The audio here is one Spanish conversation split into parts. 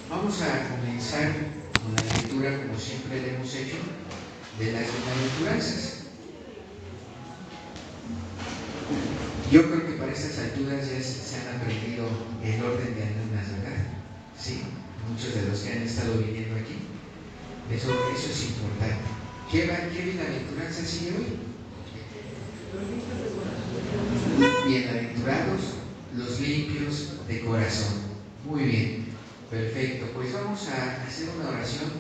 Vamos a comenzar con la lectura, como siempre lo hemos hecho, de las bienaventuranzas. Yo creo que para estas alturas ya se han aprendido el orden de algunas, ¿verdad? Sí, muchos de los que han estado viniendo aquí. Eso es importante. ¿Qué bienaventuranza sigue hoy? Bienaventurados los limpios de corazón. Muy bien, perfecto. Pues vamos a hacer una oración.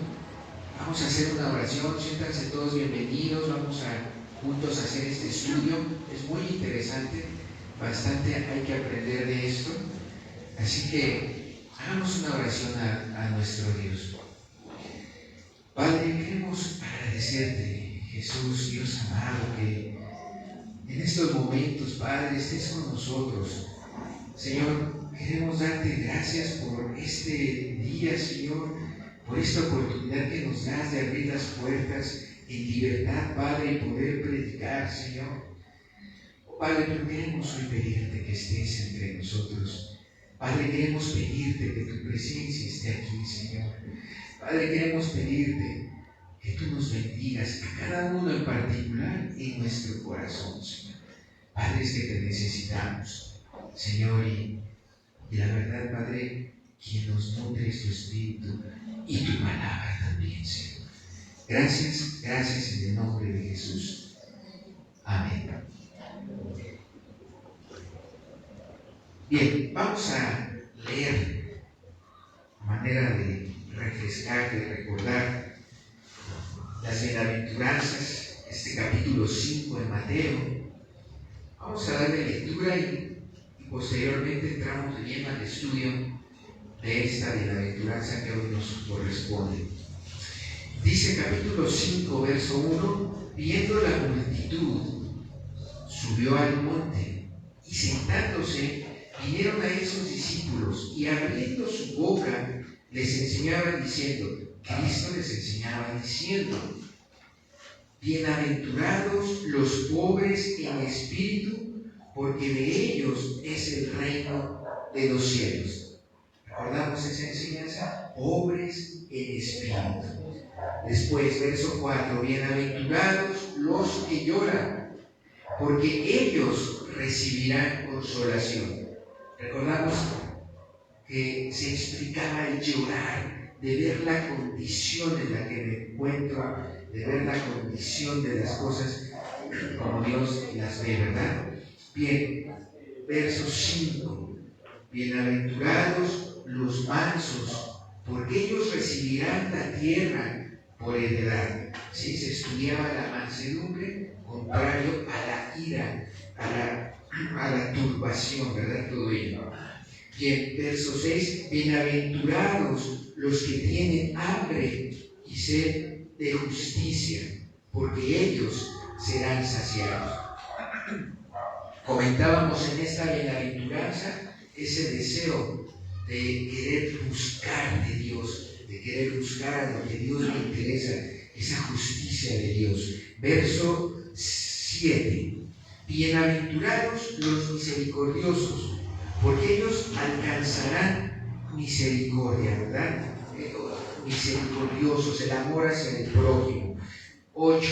Siéntanse todos bienvenidos. Vamos a juntos hacer este estudio. Es muy interesante. Bastante hay que aprender de esto. Así que hagamos una oración a nuestro Dios. Padre, queremos agradecerte, Jesús, Dios amado, que en estos momentos, Padre, estés con nosotros. Señor, queremos darte gracias por este día, Señor, por esta oportunidad que nos das de abrir las puertas en libertad, Padre, y poder predicar, Señor. Padre, pero queremos hoy pedirte que estés entre nosotros. Padre, queremos pedirte que tu presencia esté aquí, Señor. Padre, queremos pedirte que tú nos bendigas a cada uno en particular en nuestro corazón, Señor. Padre, es que te necesitamos, Señor, y la verdad, Padre, quien nos nutre es tu Espíritu y tu palabra también, Señor. Gracias en el nombre de Jesús. Amén. Bien, vamos a leer a manera de refrescar, de recordar las bienaventuranzas, este capítulo 5 de Mateo. Vamos a darle lectura y posteriormente entramos de lleno al estudio de esta bienaventuranza que hoy nos corresponde. Dice capítulo 5, verso 1: viendo la multitud, subió al monte, y sentándose, vinieron a él sus discípulos, y abriendo su boca, les enseñaba diciendo, Cristo les enseñaba diciendo, bienaventurados los pobres en espíritu, porque de ellos es el reino de los cielos. ¿Recordamos esa enseñanza? Pobres en espíritu. Después, verso 4, bienaventurados los que lloran, porque ellos recibirán consolación. Recordamos que se explicaba el llorar, de ver la condición en la que me encuentro, de ver la condición de las cosas como Dios las ve, ¿verdad? Bien, verso 5, bienaventurados los mansos, porque ellos recibirán la tierra por heredad. ¿Sí? Se estudiaba la mansedumbre contrario a la ira, a la turbación, ¿verdad? Todo ello. Bien, verso 6, bienaventurados los que tienen hambre y sed de justicia, porque ellos serán saciados. Comentábamos en esta bienaventuranza ese deseo de querer buscar de Dios, de querer buscar a lo que Dios le interesa, esa justicia de Dios. Verso 7, bienaventurados los misericordiosos, porque ellos alcanzarán misericordia, ¿verdad? Misericordiosos, el amor hacia el prójimo. 8,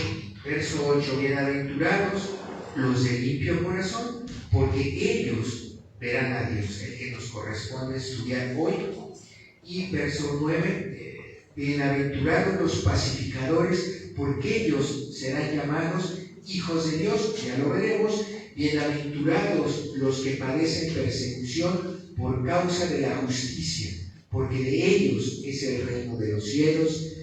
verso 8, bienaventurados los de limpio corazón, porque ellos verán a Dios, el que nos corresponde estudiar hoy. Y verso 9, bienaventurados los pacificadores, porque ellos serán llamados hijos de Dios. Ya lo veremos. Bienaventurados los que padecen persecución por causa de la justicia, porque de ellos es el reino de los cielos.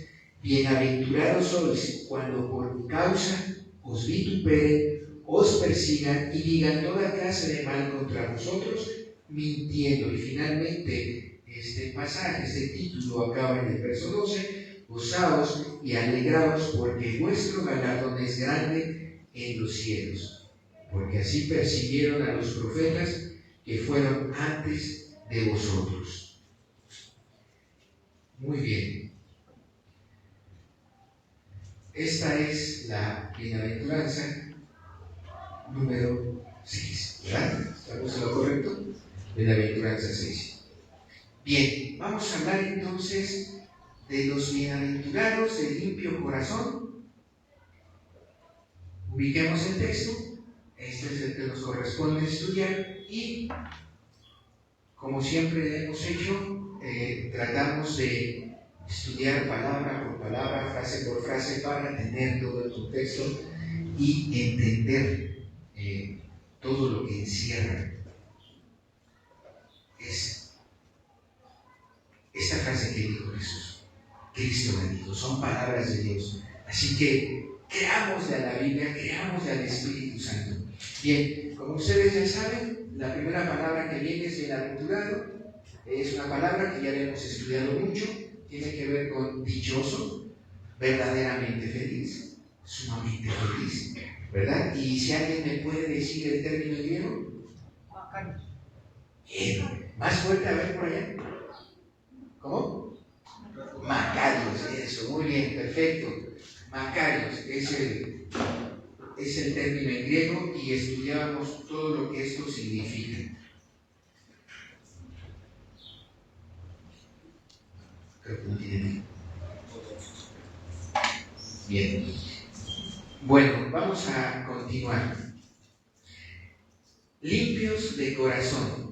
Bienaventurados sois cuando por mi causa os vituperen, os persigan y digan toda clase de mal contra vosotros, mintiendo. Y finalmente este pasaje, este título acaba en el verso 12: gozaos y alegraos, porque vuestro galardón es grande en los cielos, porque así persiguieron a los profetas que fueron antes de vosotros. Muy bien. Esta es la bienaventuranza número 6, ¿verdad? ¿Estamos en lo correcto? Bienaventuranza 6. Bien, vamos a hablar entonces de los bienaventurados de limpio corazón. Ubiquemos el texto, este es el que nos corresponde estudiar y, como siempre hemos hecho, tratamos de estudiar palabra por palabra, frase por frase, para tener todo el contexto y entender todo lo que encierra esta frase que dijo Jesús. Cristo bendito, son palabras de Dios. Así que creámosle a la Biblia, creámosle al Espíritu Santo. Bien, como ustedes ya saben, la primera palabra que viene es bienaventurado. Es una palabra que ya hemos estudiado mucho, tiene que ver con dichoso, verdaderamente feliz, sumamente feliz, ¿verdad? Y si alguien me puede decir el término griego. Bien, más fuerte, a ver por allá. ¿Cómo? Macarios, eso, muy bien, perfecto. Macarios es el término en griego y estudiábamos todo lo que esto significa. Creo que no tiene. Bien. Bueno, vamos a continuar. Limpios de corazón.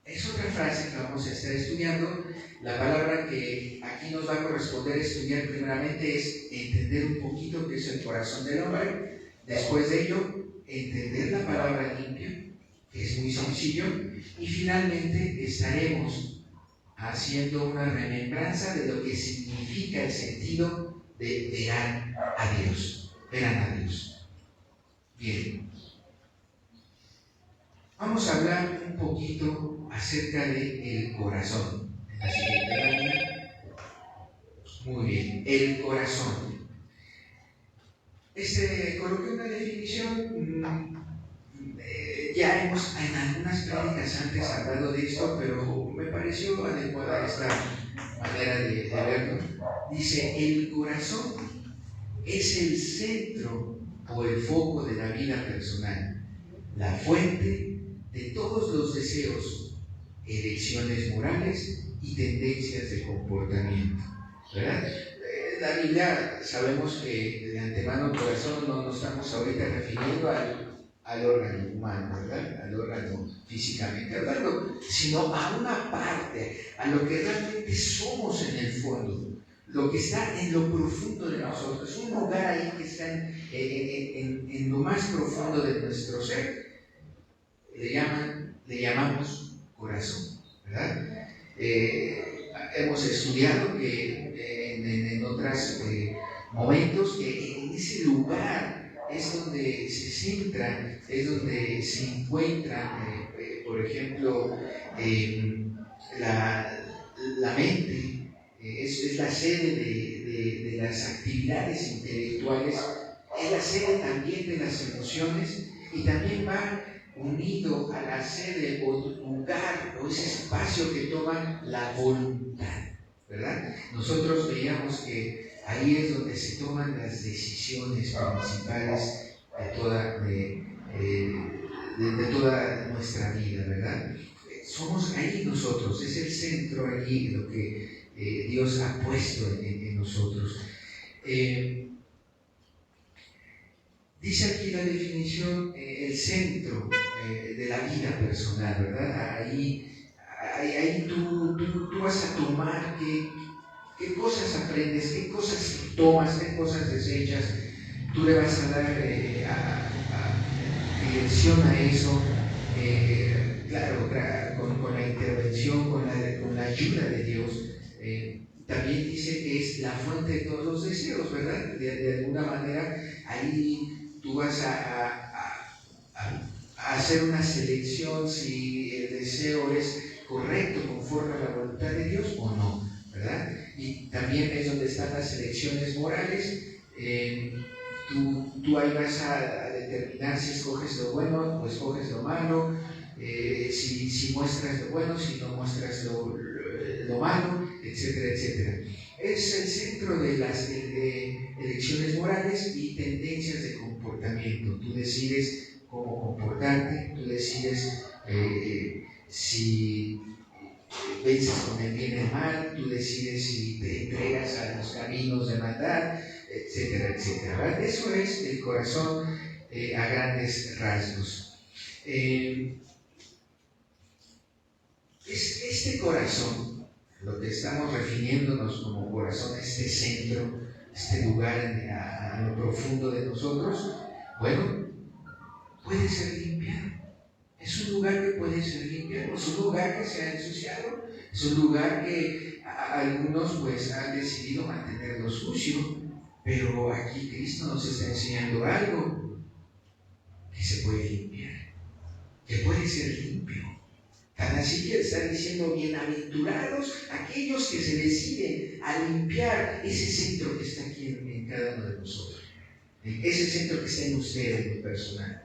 Es otra frase que vamos a estar estudiando. La palabra que aquí nos va a corresponder estudiar primeramente es entender un poquito qué es el corazón del hombre. Después de ello, entender la palabra limpio, que es muy sencillo. Y finalmente estaremos haciendo una remembranza de lo que significa el sentido de verán a Dios. Verán a Dios. Bien. Vamos a hablar un poquito acerca del corazón. En la siguiente lámina. Muy bien, el corazón. Coloqué una definición. Ya hemos en algunas pláticas antes hablado de esto, pero me pareció adecuada esta manera de verlo. Dice: el corazón es el centro o el foco de la vida personal, la fuente de todos los deseos, elecciones morales y tendencias de comportamiento, ¿verdad? La Biblia, sabemos que de antemano corazón no nos estamos ahorita refiriendo al órgano humano, ¿verdad? Al órgano físicamente hablando, sino a una parte, a lo que realmente somos en el fondo, lo que está en lo profundo de nosotros. Es un lugar ahí que está en lo más profundo de nuestro ser. Le llamamos corazón, ¿verdad? Hemos estudiado que en otros momentos que en ese lugar es donde se centra, es donde se encuentra, por ejemplo, la mente, es la sede de las actividades intelectuales, es la sede también de las emociones y también va unido a la sede o lugar o ese espacio que toma la voluntad, ¿verdad? Nosotros veíamos que ahí es donde se toman las decisiones principales de toda nuestra vida, ¿verdad? Somos ahí nosotros, es el centro allí lo que Dios ha puesto en nosotros. Dice aquí la definición, el centro de la vida personal, ¿verdad? Ahí tú vas a tomar qué cosas aprendes, qué cosas tomas, qué cosas desechas. Tú le vas a dar dirección a eso, claro, con la intervención, con la ayuda de Dios. También dice que es la fuente de todos los deseos, ¿verdad? De alguna manera, ahí tú vas a hacer una selección si el deseo es correcto, conforme a la voluntad de Dios o no, ¿verdad? Y también es donde están las elecciones morales. Tú ahí vas a determinar si escoges lo bueno o escoges lo malo, si muestras lo bueno, si no muestras lo malo, etcétera, etcétera. Es el centro de las elecciones morales y tendencias de comportamiento. Tú decides cómo comportarte, tú decides si vences con el bien y el mal, tú decides si te entregas a los caminos de maldad, etcétera, etcétera, ¿verdad? Eso es el corazón a grandes rasgos. Este corazón, lo que estamos refiriéndonos como corazón, este centro, este lugar a lo profundo de nosotros, bueno, puede ser limpiado. Es un lugar que puede ser limpiado, es un lugar que se ha ensuciado, es un lugar que algunos pues han decidido mantenerlo sucio, pero aquí Cristo nos está enseñando algo que se puede limpiar, que puede ser limpio. Tan así que está diciendo: bienaventurados aquellos que se deciden a limpiar ese centro que está aquí en cada uno de nosotros, ese centro que está en usted, en lo personal.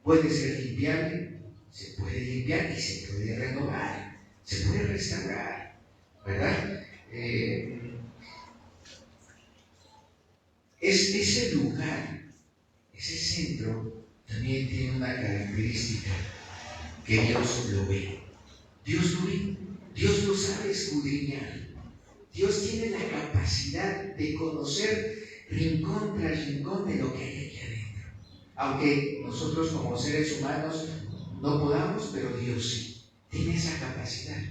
Puede ser limpiable, se puede limpiar y se puede renovar, se puede restaurar, ¿verdad? Ese lugar, ese centro, también tiene una característica, que Dios lo ve. Dios lo ve, Dios lo sabe escudriñar. Dios tiene la capacidad de conocer rincón tras rincón de lo que hay aquí adentro. Aunque nosotros como seres humanos no podamos, pero Dios sí, tiene esa capacidad.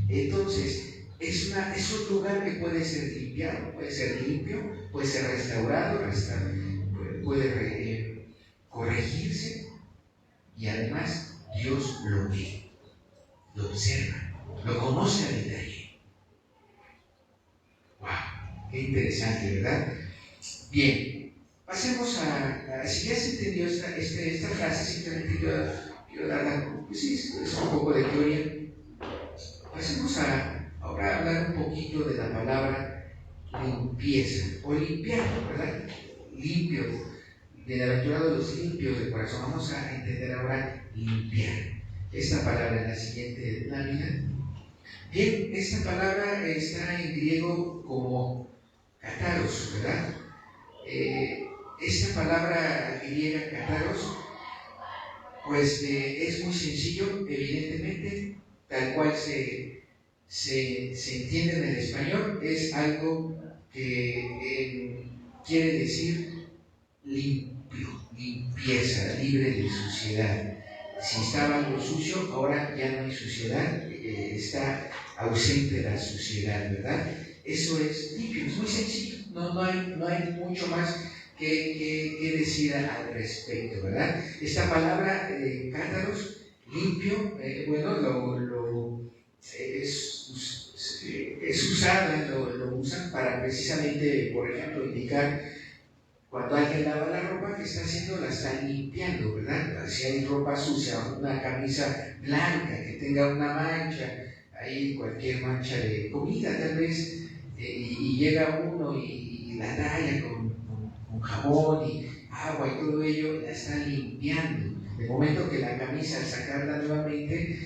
Entonces, es un lugar que puede ser limpiado, puede ser limpio, puede ser restaurado, puede corregirse, y además Dios lo ve, lo observa, lo conoce a detalle. ¡Wow! Qué interesante, ¿verdad? Bien, pasemos si ya se entendió esta frase, simplemente quiero darla, pues sí, es un poco de teoría. Pasemos ahora a hablar un poquito de la palabra limpieza, o limpiar, ¿verdad? Limpio, bienaventurados los limpios de corazón. Vamos a entender ahora limpiar. Esta palabra en la siguiente lámina. Bien, esta palabra está en griego como kataros, ¿verdad? Esta palabra griega kataros, pues es muy sencillo, evidentemente, tal cual se entiende en el español, es algo que quiere decir limpio, limpieza, libre de suciedad. Si estaba algo sucio, ahora ya no hay suciedad, está ausente la suciedad, ¿verdad? Eso es limpio, es muy sencillo, no hay mucho más que decir al respecto, ¿verdad? Esta palabra, cátaros, limpio, es usada, lo usan para precisamente, por ejemplo, indicar cuando alguien lava la ropa que está haciendo, la está limpiando, ¿verdad? Si hay ropa sucia, una camisa blanca que tenga una mancha, ahí cualquier mancha de comida tal vez, y llega uno y la talla con jabón y agua y todo ello, la está limpiando. De momento que la camisa, al sacarla nuevamente,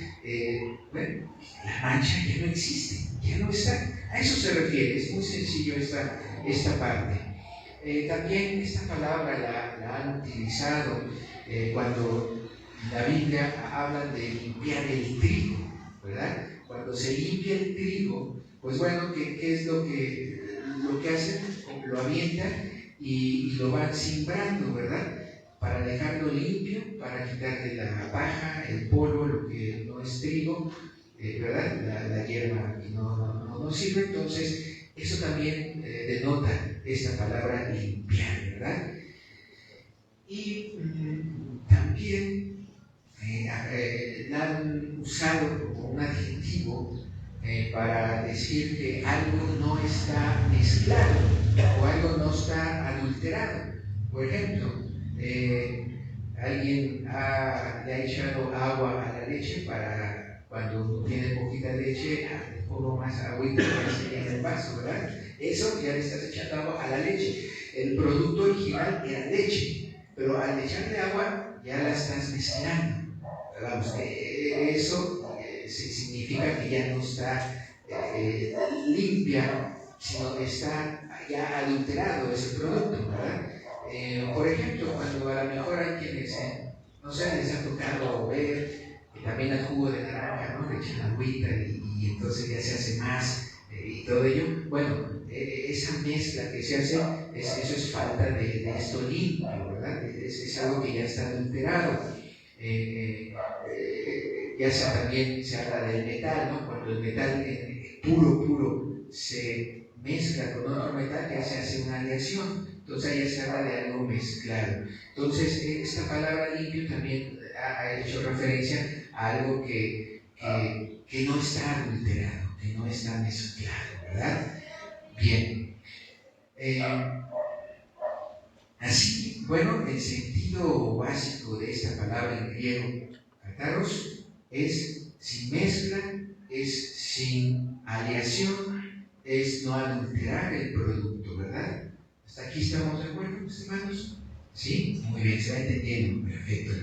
bueno, la mancha ya no existe, ya no está. A eso se refiere, es muy sencillo esta parte. También esta palabra la han utilizado cuando la Biblia habla de limpiar el trigo, ¿verdad? Cuando se limpia el trigo, pues bueno, ¿qué es lo que hacen? Lo avientan y lo van sembrando, ¿verdad? Para dejarlo limpio, para quitarle la paja, el polvo, lo que no es trigo, ¿verdad? La hierba que no sirve. Entonces, eso también denota esta palabra limpiar, ¿verdad? Y también la han usado como un adjetivo para decir que algo no está mezclado o algo no está adulterado. Por ejemplo, alguien le ha echado agua a la leche para cuando tiene poquita leche, le pongo más agüita para que se llene el vaso, ¿verdad? Eso ya le estás echando agua a la leche. El producto original era leche, pero al echarle agua ya la estás mezclando. Vamos, eso significa que ya no está limpia, sino está ya adulterado ese producto, ¿verdad? Por ejemplo, cuando a lo mejor hay quienes, no sé, les ha tocado ver también al jugo de naranja, ¿no? Le echan agüita y entonces ya se hace más y todo ello. Bueno, esa mezcla que se hace, eso es falta de esto limpio, ¿verdad? Es algo que ya está adulterado. Ya sea también se habla del metal, ¿no? Cuando el metal puro se mezcla con otro metal, ya se hace una aleación. Entonces ahí ya se habla de algo mezclado. Entonces esta palabra limpio también ha hecho referencia a algo que no está adulterado, que no está mezclado, ¿verdad? Bien. Así, bueno, el sentido básico de esta palabra en griego, kataros, es sin mezcla, es sin aleación, es no adulterar el producto, ¿verdad? ¿Hasta aquí estamos de acuerdo, mis hermanos? ¿Sí? Muy bien, se va entendiendo, perfecto.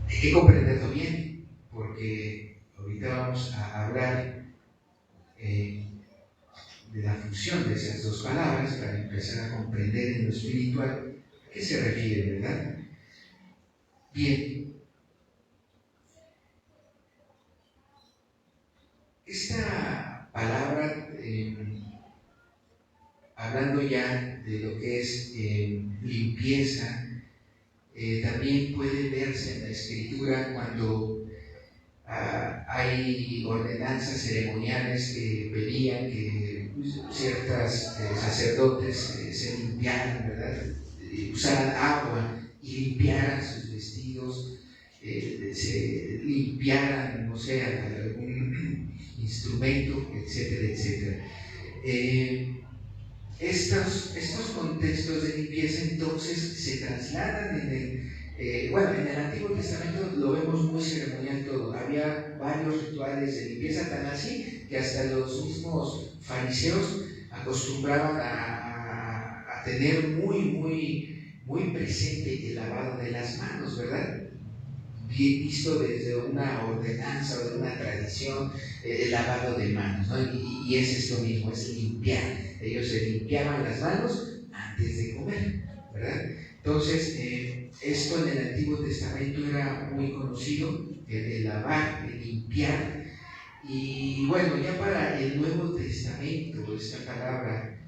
Hay que comprenderlo bien, porque ahorita vamos a hablar de la función de esas dos palabras para empezar a comprender en lo espiritual a qué se refiere, ¿verdad? Bien, esta palabra, hablando ya de lo que es limpieza, también puede verse en la Escritura cuando hay ordenanzas ceremoniales que pedían que ciertos sacerdotes se limpiaran, ¿verdad? Usaran agua y limpiaran sus vestidos, se limpiaran, no sé, algún instrumento, etcétera, etcétera. Estos contextos de limpieza entonces se trasladan en el Antiguo Testamento lo vemos muy ceremonial todo. Había varios rituales de limpieza, tan así que hasta los mismos fariseos acostumbraban a tener muy presente el lavado de las manos, ¿verdad? Visto desde una ordenanza o de una tradición, el lavado de manos, ¿no? Y es esto mismo, es limpiar. Ellos se limpiaban las manos antes de comer, ¿verdad? Entonces, esto en el Antiguo Testamento era muy conocido, el lavar, el limpiar. Y bueno, ya para el Nuevo Testamento, esta palabra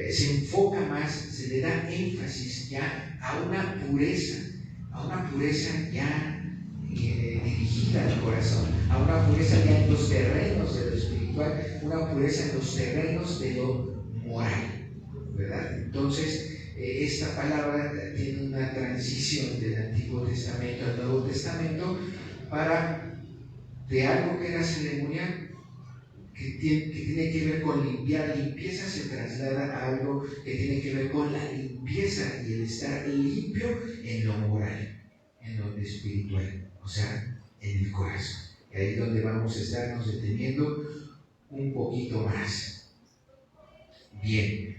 se enfoca más, se le da énfasis ya a una pureza ya dirigida al corazón, a una pureza ya en los terrenos de lo espiritual, una pureza en los terrenos de lo moral, ¿verdad? Entonces, esta palabra tiene una transición del Antiguo Testamento al Nuevo Testamento para de algo que era ceremonial, que tiene que ver con limpiar. Limpieza se traslada a algo que tiene que ver con la limpieza y el estar limpio en lo moral, en lo espiritual, o sea, en el corazón. Y ahí es donde vamos a estarnos deteniendo un poquito más. Bien.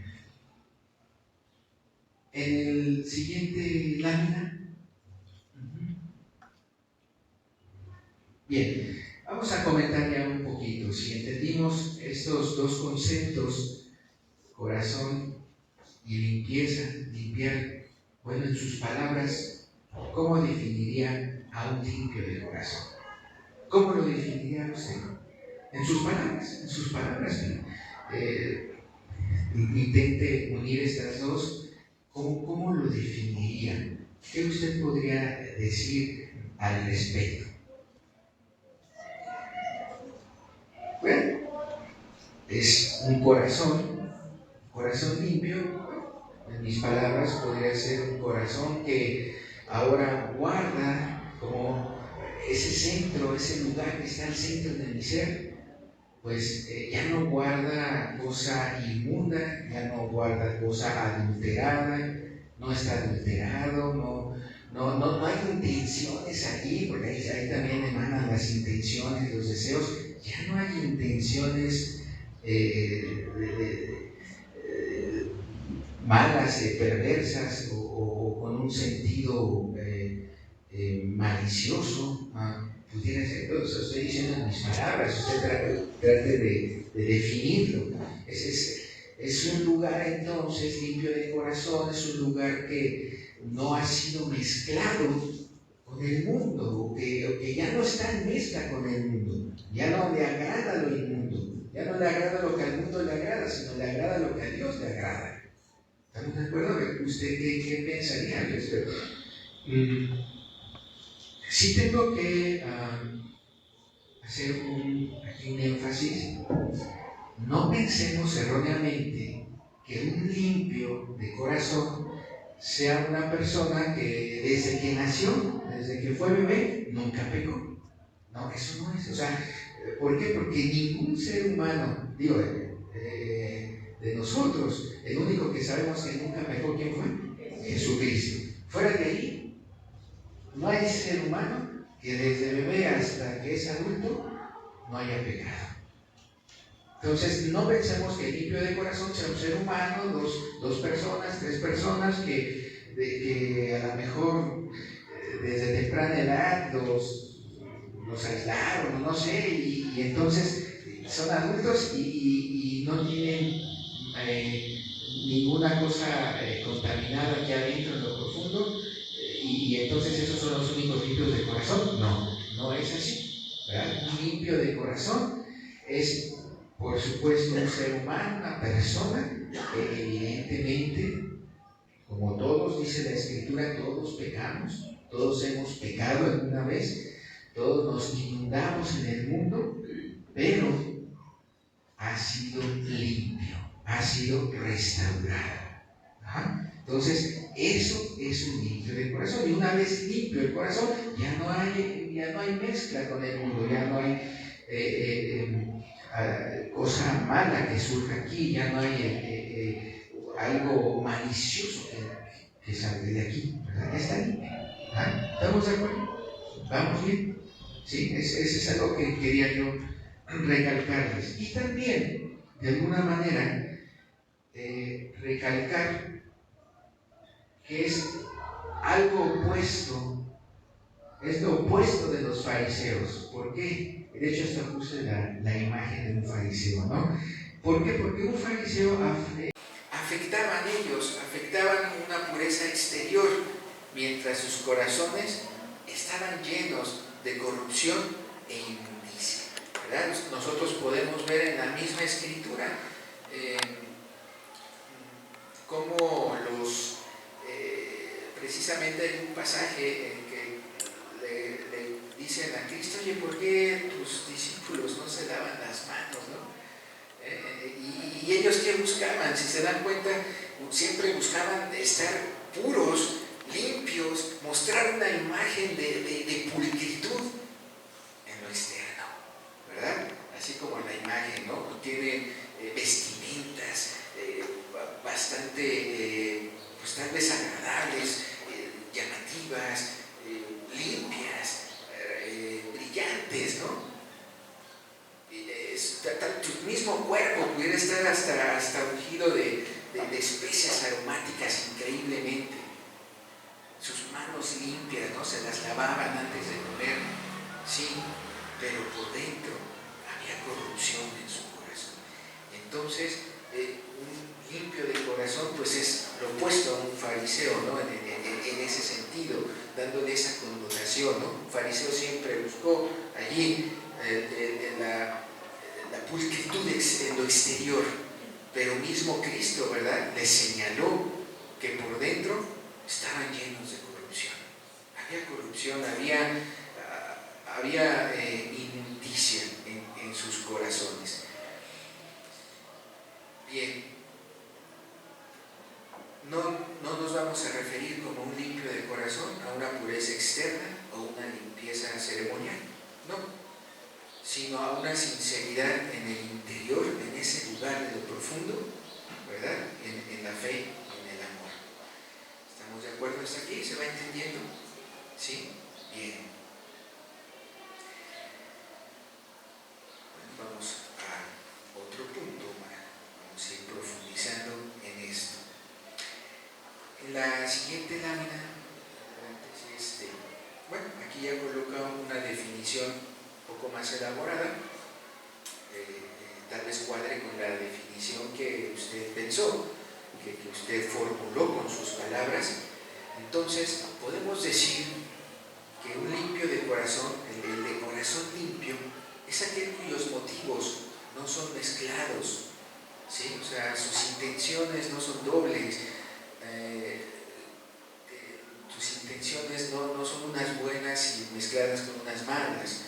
En el siguiente lámina. Bien, vamos a comentar ya un poquito. Si entendimos estos dos conceptos, corazón y limpieza, limpiar, bueno, en sus palabras, ¿cómo definiría a un limpio de corazón? ¿Cómo lo definiría usted? En sus palabras, intente unir estas dos. ¿Cómo lo definiría? ¿Qué usted podría decir al respecto? Bueno, es un corazón limpio. En mis palabras podría ser un corazón que ahora guarda como ese centro, ese lugar que está al centro de mi ser, pues ya no guarda cosa inmunda, ya no guarda cosa adulterada, no está adulterado, no hay intenciones allí, porque ahí también emanan las intenciones, los deseos. Ya no hay intenciones malas, perversas o con un sentido malicioso. Pudiera ser, todo eso estoy diciendo en mis palabras, usted trate de definirlo. Es un lugar entonces limpio de corazón, es un lugar que no ha sido mezclado con el mundo, o que ya no está en mezcla con el mundo, ya no le agrada lo inmundo, ya no le agrada lo que al mundo le agrada, sino le agrada lo que a Dios le agrada. ¿Estamos de acuerdo? ¿Usted qué pensaría al respecto? Sí tengo que hacer aquí un énfasis. No pensemos erróneamente que un limpio de corazón sea una persona que desde que nació, desde que fue bebé, nunca pecó. No, eso no es. O sea, ¿por qué? Porque ningún ser humano, digo, de nosotros, el único que sabemos que nunca pecó, ¿quién fue? Jesucristo. Fuera de ahí, no hay ser humano que desde bebé hasta que es adulto no haya pecado. Entonces, no pensemos que el limpio de corazón sea un ser humano, dos personas, tres personas que a lo mejor desde temprana edad los aislaron, no sé, y entonces son adultos y no tienen ninguna cosa contaminada aquí adentro en lo profundo, y entonces esos son los únicos limpios de corazón. No, no es así, ¿verdad? Un limpio de corazón es, por supuesto, un ser humano, una persona, evidentemente, como todos, dice la Escritura, todos pecamos, todos hemos pecado alguna vez, todos nos inundamos en el mundo, pero ha sido limpio, ha sido restaurado. ¿Ah? Entonces, eso es un limpio de corazón. Y una vez limpio el corazón, ya no hay mezcla con el mundo, ya no hay cosa mala que surja aquí, ya no hay algo malicioso que salga de aquí, ¿verdad? Ya está limpio. ¿Ah? ¿Estamos de acuerdo? ¿Vamos bien? Sí, eso es algo que quería yo recalcarles. Y también, de alguna manera, recalcar que es algo opuesto, es lo opuesto de los fariseos. ¿Por qué? De hecho, hasta puse la imagen de un fariseo, ¿no? ¿Por qué? Porque un fariseo afectaban una pureza exterior, mientras sus corazones estaban llenos de corrupción e inmundicia, ¿verdad? Nosotros podemos ver en la misma escritura cómo precisamente hay un pasaje en que le dicen a Cristo: oye, ¿por qué tus discípulos no se lavan las manos, no? Y ellos, ¿qué buscaban? Si se dan cuenta, siempre buscaban estar puros, limpios, mostrar una imagen de pulcritud en lo externo, ¿verdad? Así como la imagen, ¿no? Tiene vestimentas bastante, pues tal vez agradables, llamativas, limpias, brillantes, ¿no? Tu mismo cuerpo pudiera estar hasta ungido de especias aromáticas increíblemente. Sus manos limpias, ¿no? Se las lavaban antes de comer, sí, pero por dentro había corrupción en su corazón. Entonces, un limpio de corazón, pues es lo opuesto a un fariseo, ¿no? En ese sentido, dándole esa connotación, ¿no? Un fariseo siempre buscó allí la pulcritud en lo exterior, pero mismo Cristo, ¿verdad?, les señaló que por dentro estaban llenos de corrupción. Había corrupción, había inmundicia en sus corazones. Bien, no nos vamos a referir como un limpio de corazón a una pureza externa o una limpieza ceremonial, no, sino a una sinceridad en el interior, en ese lugar de lo profundo, ¿verdad?, en la fe, en el amor. ¿Estamos de acuerdo hasta aquí? ¿Se va entendiendo? ¿Sí? Bien. Bueno, vamos a otro punto, vamos a ir profundizando en esto. En la siguiente lámina, bueno, aquí ya coloca una definición un poco más elaborada, tal vez cuadre con la definición que usted pensó, que usted formuló con sus palabras. Entonces, podemos decir que corazón, el de corazón limpio, es aquel cuyos motivos no son mezclados, ¿sí? O sea, sus intenciones no son dobles, tus intenciones no son unas buenas y mezcladas con unas malas,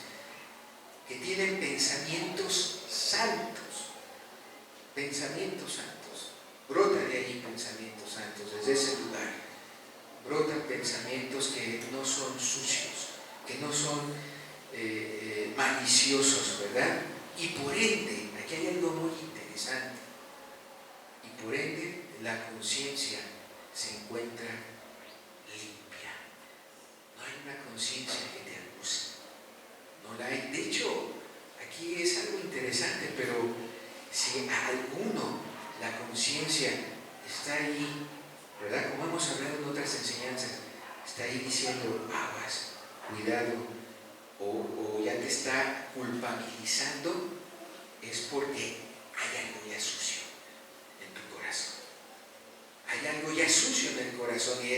que tienen pensamientos santos, brota de allí pensamientos santos, desde ese lugar, brotan pensamientos que no son sucios, que no son maliciosos, ¿verdad? Y por ende, aquí hay algo muy interesante, y por ende la conciencia se encuentra limpia. No hay una conciencia que te acuse, no la hay. De hecho, aquí es algo interesante, pero si a alguno la conciencia está ahí, ¿verdad? Como hemos hablado en otras enseñanzas, está ahí diciendo aguas, cuidado, o ya te está culpabilizando, es porque hay algo ya sucio en tu corazón. Hay algo ya sucio en el corazón y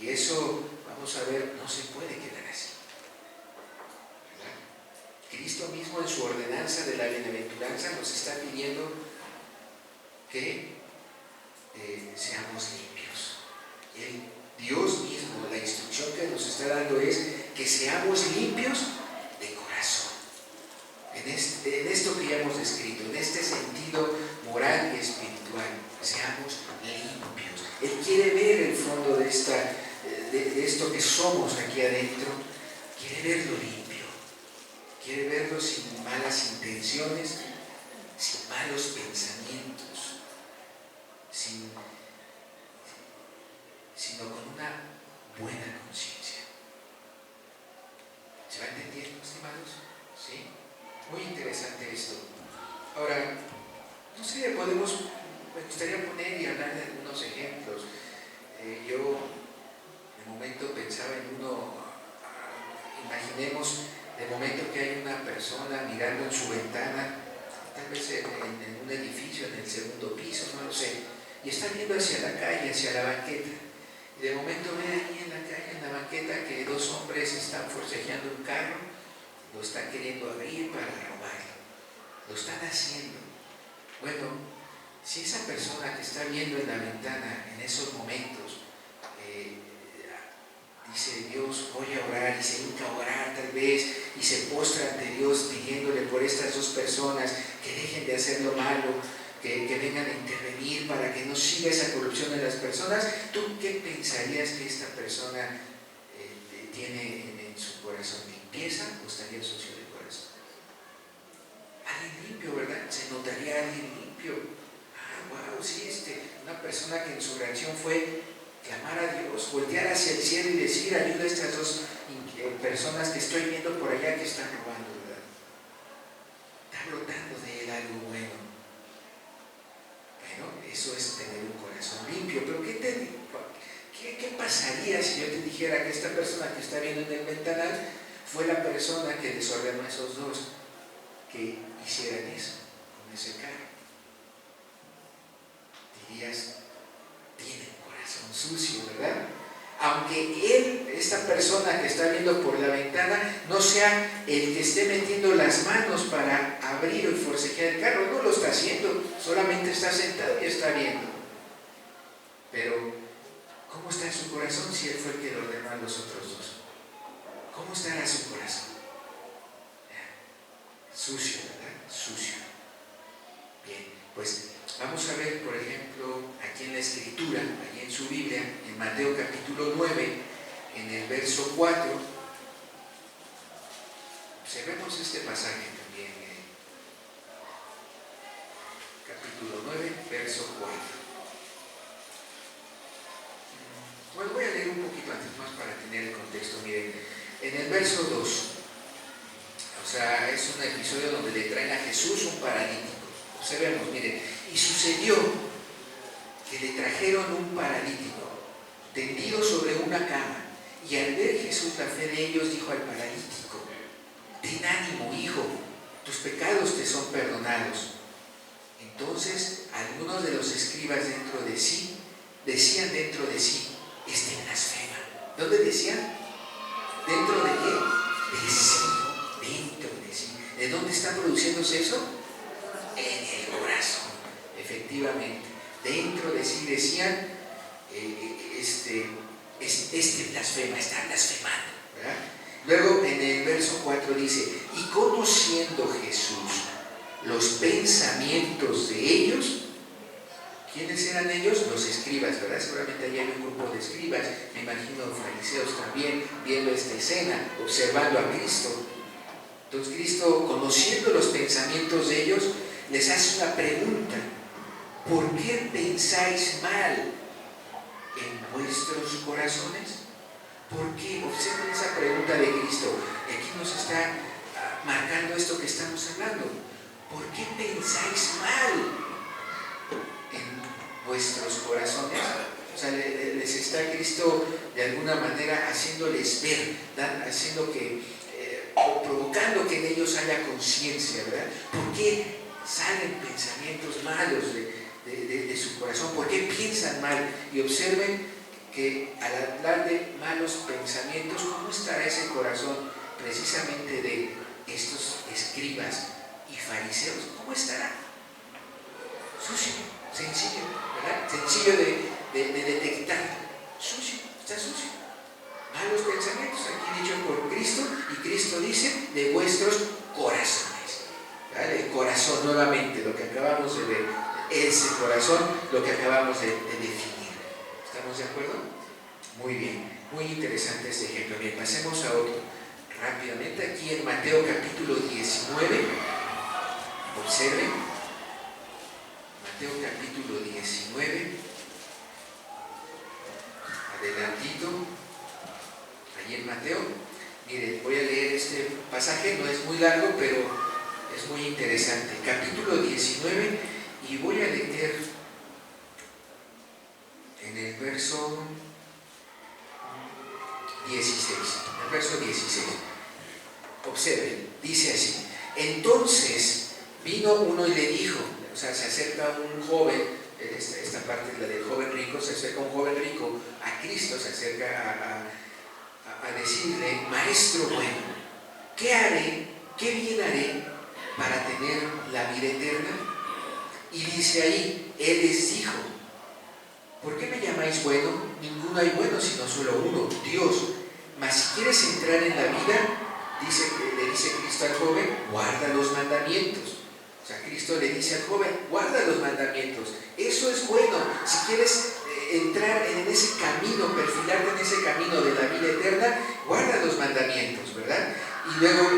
eso, vamos a ver, no se puede quedar así, ¿verdad? Cristo mismo en su ordenanza de la bienaventuranza nos está pidiendo que seamos limpios. Dios mismo, la instrucción que nos está dando es que seamos limpios de corazón. En esto que ya hemos descrito, en este sentido moral y espiritual, seamos limpios. Él quiere ver el fondo de esto que somos aquí adentro, quiere verlo limpio, quiere verlo sin malas intenciones, sin malos pensamientos, sino con una buena conciencia. ¿Se va entendiendo, estimados? ¿Sí? Muy interesante esto. Ahora, no sé, me gustaría poner y hablar de algunos ejemplos. Yo, de momento, pensaba en uno, imaginemos, de momento que hay una persona mirando en su ventana, tal vez en un edificio, en el segundo piso, no lo sé, y está viendo hacia la calle, hacia la banqueta. Y de momento ve ahí en la calle, en la banqueta, que dos hombres están forcejeando un carro, lo están queriendo abrir para robarlo. Lo están haciendo. Bueno, si esa persona que está viendo en la ventana en esos momentos dice, Dios, voy a orar, y se hinca a orar tal vez, y se postra ante Dios pidiéndole por estas dos personas que dejen de hacer lo malo, que vengan a intervenir para que no siga esa corrupción en las personas, ¿tú qué pensarías que esta persona tiene en su corazón? ¿Limpieza o estaría sucio de corazón? Alguien limpio, ¿verdad? Se notaría alguien limpio. Wow, sí, una persona que en su reacción fue clamar a Dios, voltear hacia el cielo y decir, ayuda a estas dos personas que estoy viendo por allá que están robando, ¿verdad? Está brotando de él algo bueno. Bueno, eso es tener un corazón limpio. Pero ¿qué pasaría si yo te dijera que esta persona que está viendo en el ventanal fue la persona que desordenó a esos dos que hicieran eso con ese carro? Dirías, tiene corazón sucio, ¿verdad? Aunque esta persona que está viendo por la ventana, no sea el que esté metiendo las manos para abrir o forcejear el carro, no lo está haciendo, solamente está sentado y está viendo. Pero, ¿cómo está su corazón si él fue el que lo ordenó a los otros dos? ¿Cómo estará su corazón? Sucio, ¿verdad? Sucio. Bien, pues vamos a ver, por ejemplo, aquí en la Escritura, allí en su Biblia, en Mateo capítulo 9, en el verso 4. Observemos este pasaje también, capítulo 9, verso 4. Bueno, voy a leer un poquito antes más para tener el contexto. Miren, en el verso 2, o sea, es un episodio donde le traen a Jesús un paralítico. Observemos, miren, y sucedió que le trajeron un paralítico tendido sobre una cama, y al ver Jesús la fe de ellos, dijo al paralítico, ten ánimo, hijo, tus pecados te son perdonados. Entonces algunos de los escribas dentro de sí decían dentro de sí, este blasfema. ¿Dónde decían? ¿Dentro de qué? de sí, dentro de sí. ¿De dónde está produciéndose eso? En el corazón, efectivamente. Dentro de sí decían, este blasfema, está blasfemando, ¿verdad? Luego en el verso 4 dice, y conociendo Jesús los pensamientos de ellos. ¿Quiénes eran ellos? Los escribas, ¿verdad? Seguramente allá hay un grupo de escribas, me imagino fariseos también, viendo esta escena, observando a Cristo. Entonces Cristo, conociendo los pensamientos de ellos, les hace una pregunta: ¿por qué pensáis mal en vuestros corazones? ¿Por qué? Observen esa pregunta de Cristo. Aquí nos está marcando esto que estamos hablando. ¿Por qué pensáis mal en vuestros corazones? O sea, les está Cristo de alguna manera haciéndoles ver, haciendo que, o provocando que en ellos haya conciencia, ¿verdad? ¿Por qué salen pensamientos malos de su corazón? ¿Por qué piensan mal? Y observen que al hablar de malos pensamientos, ¿cómo estará ese corazón precisamente de estos escribas y fariseos? ¿Cómo estará? Sucio, sencillo, ¿verdad? Sencillo de detectar. Sucio, está sucio. Malos pensamientos, aquí dicho por Cristo, y Cristo dice de vuestros corazones. ¿Vale? El corazón, nuevamente, lo que acabamos de ver, ese corazón, lo que acabamos de definir. ¿Estamos de acuerdo? Muy bien, muy interesante este ejemplo. Bien, pasemos a otro rápidamente. Aquí en Mateo capítulo 19, observen, Mateo capítulo 19, adelantito, allí en Mateo. Miren, voy a leer este pasaje, no es muy largo, pero es muy interesante. Capítulo 19, y voy a leer en el verso 16. El verso 16. Observen, dice así: entonces vino uno y le dijo, o sea, se acerca un joven, esta parte es la del joven rico, se acerca un joven rico a Cristo, se acerca a decirle: maestro bueno, ¿qué haré, qué bien haré para tener la vida eterna? Y dice ahí, él les dijo: ¿por qué me llamáis bueno? Ninguno hay bueno sino solo uno, Dios. Mas si quieres entrar en la vida, le dice Cristo al joven, guarda los mandamientos. O sea, Cristo le dice al joven, guarda los mandamientos. Eso es bueno. Si quieres entrar en ese camino, perfilarte en ese camino de la vida eterna, guarda los mandamientos, ¿verdad? Y luego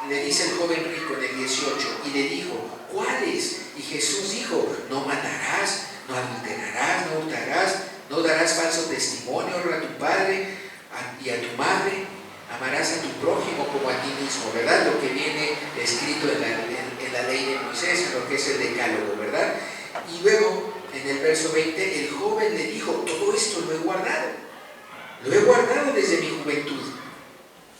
le dice el joven rico en el 18, y le dijo, ¿cuáles? Y Jesús dijo, no matarás, no adulterarás, no hurtarás, no darás falso testimonio, honra a tu padre y a tu madre, amarás a tu prójimo como a ti mismo, ¿verdad? Lo que viene escrito en la ley de Moisés, en lo que es el decálogo, ¿verdad? Y luego, en el verso 20, el joven le dijo, todo esto lo he guardado desde mi juventud.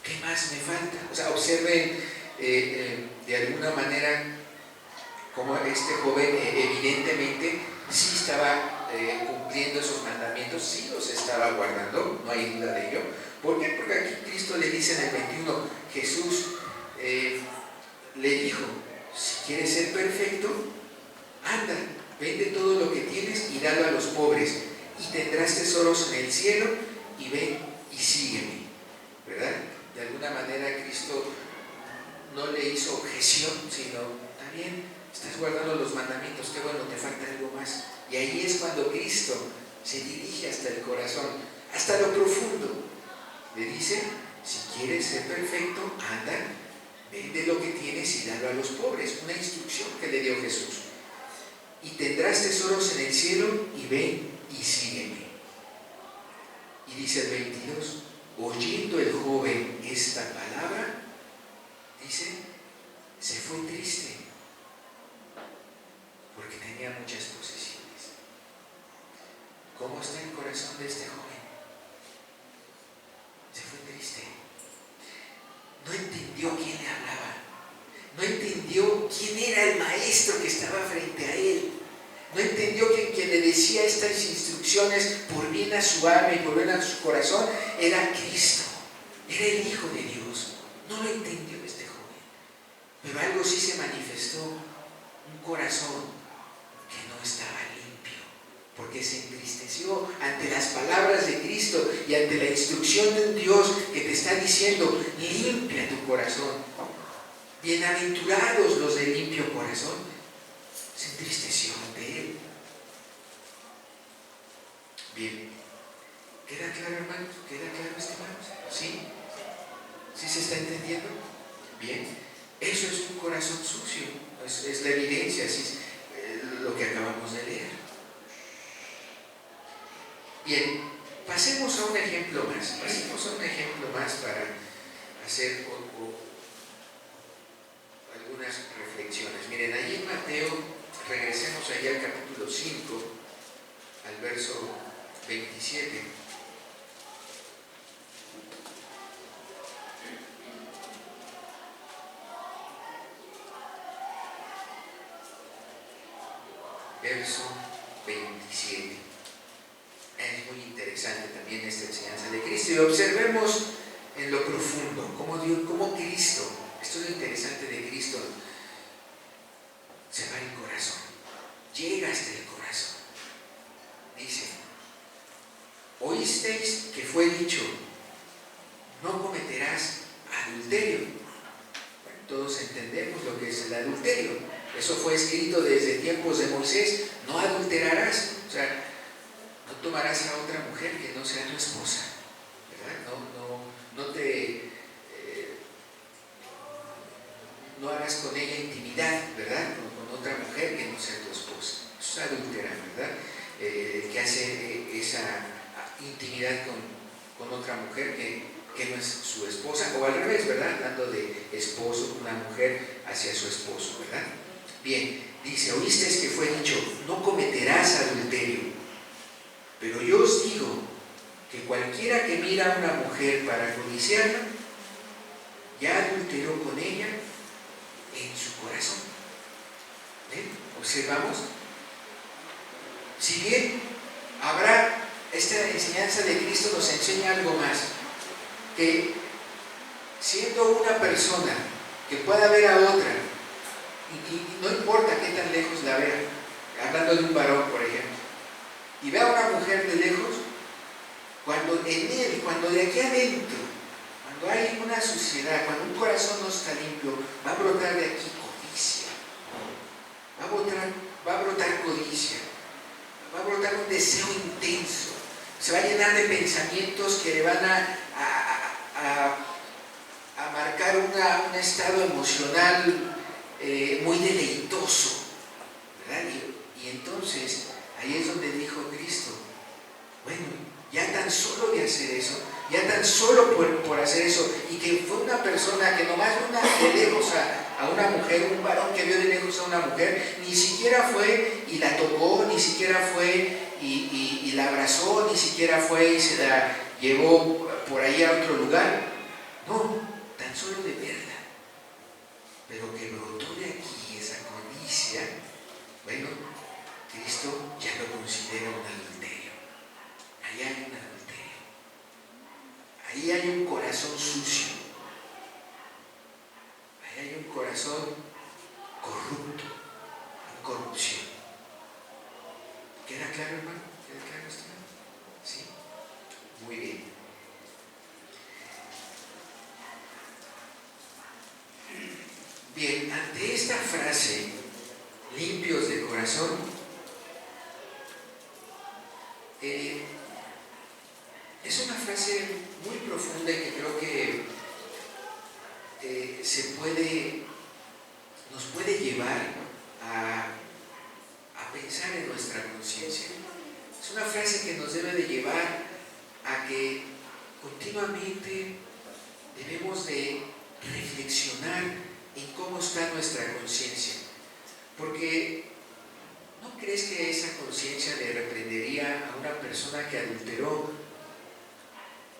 ¿Qué más me falta? O sea, observen de alguna manera como este joven evidentemente sí estaba cumpliendo esos mandamientos, sí los estaba guardando, no hay duda de ello. ¿Por qué? Porque aquí Cristo le dice en el 21, Jesús le dijo, si quieres ser perfecto, anda, vende todo lo que tienes y dalo a los pobres, y tendrás tesoros en el cielo, y ven y sígueme, ¿verdad? De alguna manera Cristo no le hizo objeción, sino, está bien, estás guardando los mandamientos, qué bueno, te falta algo más. Y ahí es cuando Cristo se dirige hasta el corazón, hasta lo profundo. Le dice, si quieres ser perfecto, anda, vende lo que tienes y dalo a los pobres. Una instrucción que le dio Jesús. Y tendrás tesoros en el cielo, y ven y sígueme. Y dice el 22, oyendo el joven esta palabra, dice, se fue triste, porque tenía muchas posesiones. ¿Cómo está el corazón de este joven? Se fue triste. No entendió quién le hablaba. No entendió quién era el maestro que estaba frente a él. No entendió que quien le decía estas instrucciones por bien a su alma y por bien a su corazón era Cristo. Era el Hijo de Dios. No lo entendió este joven. Pero algo sí se manifestó, un corazón que no estaba limpio, porque se entristeció ante las palabras de Cristo y ante la instrucción de un Dios que te está diciendo: limpia tu corazón. Bienaventurados los de limpio corazón. Se entristeció ante él. Bien, ¿queda claro, hermanos? ¿Queda claro, estimados? ¿Sí? ¿Sí se está entendiendo? Bien, eso es un corazón sucio, es la evidencia, es lo que acabamos de leer. Bien, pasemos a un ejemplo más, para hacer algunas reflexiones. Miren, allí en Mateo, regresemos allí al capítulo 5, al verso 27. Verso 27. Es muy interesante también esta enseñanza de Cristo. Y observemos en lo profundo cómo Cristo, esto es lo interesante de Cristo, se va al corazón, llega hasta el corazón. Dice: oísteis que fue dicho, no cometerás adulterio. Bueno, todos entendemos lo que es el adulterio. Eso fue escrito desde tiempos de Moisés: no adulterarás. O sea, no tomarás a otra mujer que no sea tu esposa, ¿verdad? No hagas con ella intimidad, ¿verdad? Con otra mujer que no sea tu esposa. Eso es adulterar, ¿verdad? Que hace esa intimidad con otra mujer que no es su esposa, o al revés, ¿verdad? Dando de esposo una mujer hacia su esposo, ¿verdad? Bien, dice: oísteis que fue dicho, no cometerás adulterio. Pero yo os digo que cualquiera que mira a una mujer para codiciarla, ya adulteró con ella en su corazón. ¿Ven? Observamos. Si bien esta enseñanza de Cristo nos enseña algo más, que siendo una persona que pueda ver a otra, y no importa qué tan lejos la vea, hablando de un varón, por ejemplo, y ve a una mujer de lejos, cuando de aquí adentro, cuando hay una suciedad, cuando un corazón no está limpio, va a brotar de aquí codicia, va a brotar codicia, va a brotar un deseo intenso, se va a llenar de pensamientos que le van a marcar un estado emocional muy deleitoso, ¿verdad? Y entonces ahí es donde dijo Cristo: bueno, ya tan solo de hacer eso, ya tan solo por hacer eso, y que fue una persona que nomás vio de lejos a una mujer, un varón que vio de lejos a una mujer, ni siquiera fue y la tocó, ni siquiera fue y la abrazó, ni siquiera fue y se la llevó por ahí a otro lugar. No, tan solo de verla. Pero que brotó de aquí esa codicia, bueno, Cristo ya lo considera un adulterio. Ahí hay un adulterio. Ahí hay un corazón sucio. Ahí hay un corazón corrupto, en corrupción. ¿Queda claro, hermano? ¿Queda claro esto? ¿Sí? Muy bien. Bien, ante esta frase, limpios de corazón, es una frase muy profunda y que creo que nos puede llevar a pensar en nuestra conciencia. Es una frase que nos debe de llevar a que continuamente debemos de reflexionar en cómo está nuestra conciencia. Porque ¿no crees que esa conciencia le reprendería a una persona que adulteró?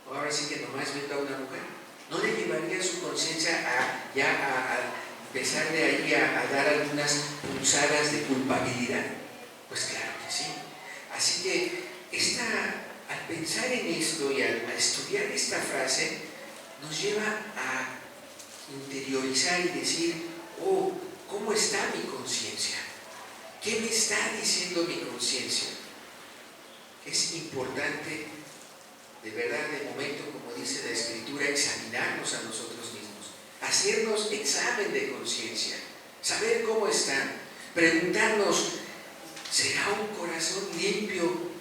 Ahora sí que nomás viendo a una mujer, ¿no le llevaría su conciencia a empezar de ahí a dar algunas punzadas de culpabilidad? Pues claro que sí. Así que al pensar en esto y al estudiar esta frase, nos lleva a interiorizar y decir, oh, ¿cómo está mi conciencia? ¿Qué me está diciendo mi conciencia? Es importante, de verdad, de momento, como dice la Escritura, examinarnos a nosotros mismos, hacernos examen de conciencia, saber cómo está, preguntarnos, ¿será un corazón limpio?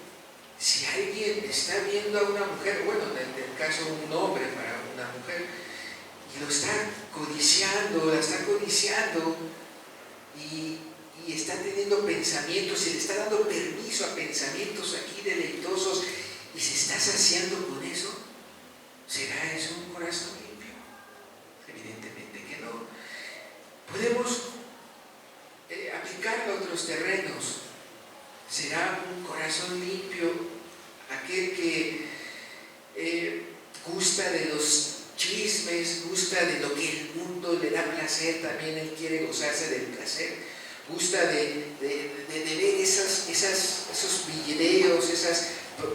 Si alguien está viendo a una mujer, bueno, en el caso de un hombre para una mujer, y lo está codiciando, la está codiciando, y está teniendo pensamientos, se le está dando permiso a pensamientos aquí deleitosos, y se está saciando con eso, ¿será eso un corazón limpio? Evidentemente que no. Podemos aplicarlo a otros terrenos. ¿Será un corazón limpio aquel que gusta de los chismes, gusta de lo que el mundo le da placer? También él quiere gozarse del placer, gusta de ver esos videos, esas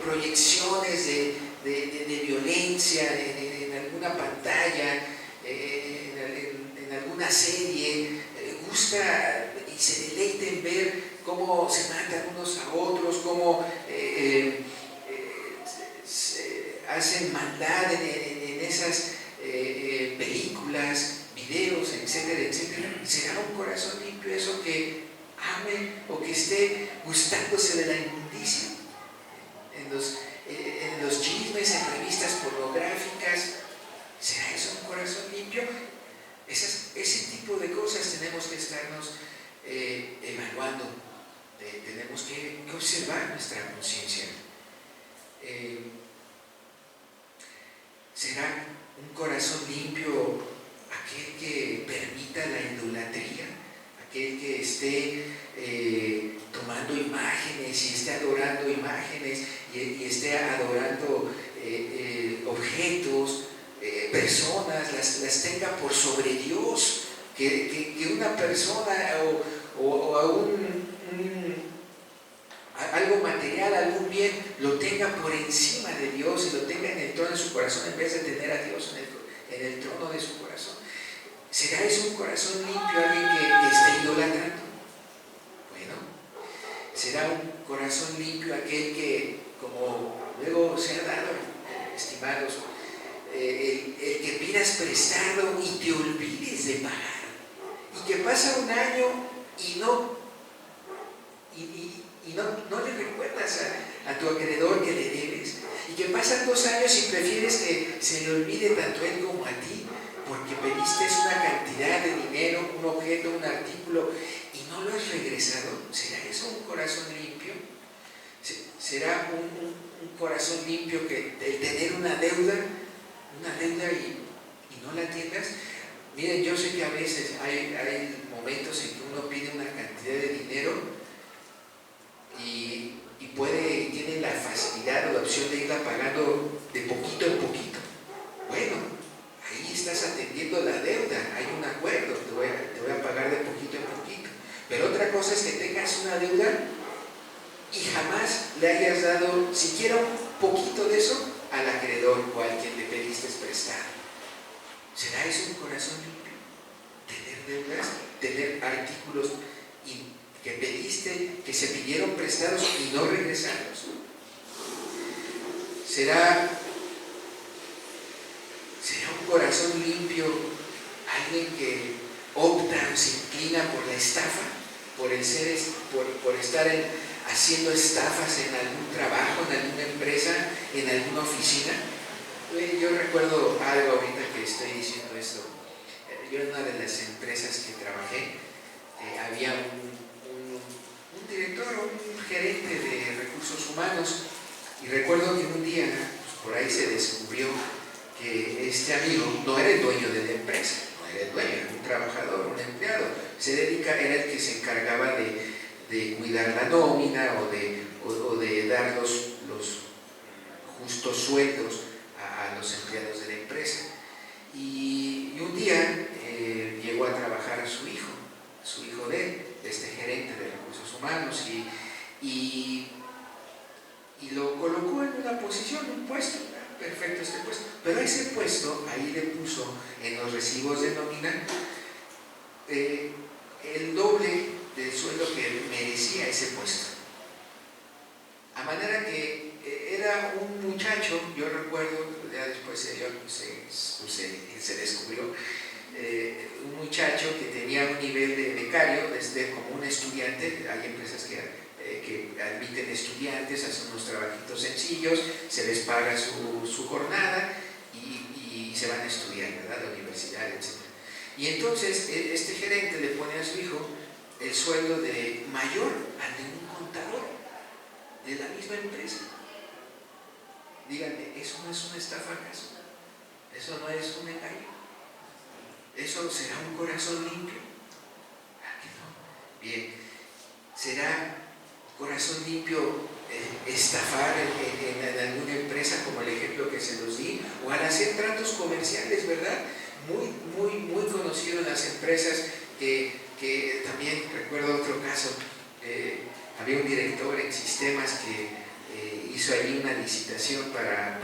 proyecciones de violencia en alguna pantalla, en alguna serie, gusta y se deleita en ver cómo se matan unos a otros, cómo se hacen maldad en esas películas, videos, etcétera, etcétera. ¿Será un corazón limpio eso que ame o que esté gustándose de la inmundicia? En los chismes, en revistas pornográficas, ¿será eso un corazón limpio? Ese tipo de cosas tenemos que estarnos evaluando. Tenemos que observar nuestra conciencia. ¿Será un corazón limpio aquel que permita la idolatría? Aquel que esté tomando imágenes y esté adorando imágenes y esté adorando objetos, personas, las tenga por sobre Dios, que una persona o algo material, algún bien, lo tenga por encima de Dios y lo tenga en el trono de su corazón en vez de tener a Dios en el trono de su corazón. ¿Será eso un corazón limpio, alguien que está idolatrando? Bueno, ¿será un corazón limpio aquel que, como luego se ha dado, estimados, el que pidas prestado y te olvides de pagar, y que pasa un año y no le recuerdas a tu acreedor que le debes, y que pasan 2 años y prefieres que se le olvide tanto a él como a ti, porque pediste una cantidad de dinero, un objeto, un artículo, y no lo has regresado? ¿Será eso un corazón limpio? ¿Será un corazón limpio que el tener una deuda y no la atiendas? Miren, yo sé que a veces hay momentos en que uno pide una cantidad de dinero y tiene la facilidad o la opción de irla pagando de poquito en poquito. Bueno, ahí estás atendiendo la deuda, hay un acuerdo, te voy a pagar de poquito en poquito. Pero otra cosa es que tengas una deuda y jamás le hayas dado siquiera un poquito de eso al acreedor o al quien le pediste prestado. ¿Será eso un corazón limpio? Tener deudas, tener artículos que pediste, que se pidieron prestados y no regresarlos. ¿Será un corazón limpio alguien que opta o se inclina por la estafa, por estar haciendo estafas en algún trabajo, en alguna empresa, en alguna oficina? Yo recuerdo algo ahorita que estoy diciendo esto. Yo en una de las empresas que trabajé, había un director, un gerente de recursos humanos, y recuerdo que un día por ahí se descubrió que este amigo no era el dueño de la empresa, no era el dueño, era un trabajador, un empleado. Era el que se encargaba de cuidar la nómina o de dar los justos sueldos a los empleados de la empresa. Y un día llegó a trabajar su hijo de este gerente de recursos humanos, y lo colocó en una posición, un puesto. Perfecto este puesto, pero ese ese puesto, ahí le puso en los recibos de nómina el doble del sueldo que merecía ese puesto. A manera que era un muchacho, yo recuerdo, ya después se descubrió, un muchacho que tenía un nivel de becario, desde como un estudiante. Hay empresas que admiten estudiantes, hacen unos trabajitos sencillos, se les paga su jornada y se van a estudiar, ¿verdad?, a la universidad, etc. Y entonces este gerente le pone a su hijo el sueldo de mayor al de un contador de la misma empresa. Díganme, ¿eso no es una estafa acaso? ¿Eso no es un engaño? ¿Eso será un corazón limpio? ¿Ah, que no? Bien, ¿será corazón limpio estafar en alguna empresa, como el ejemplo que se los di, o al hacer tratos comerciales, ¿verdad? Muy conocido en las empresas, que también recuerdo otro caso. Había un director en sistemas que hizo ahí una licitación para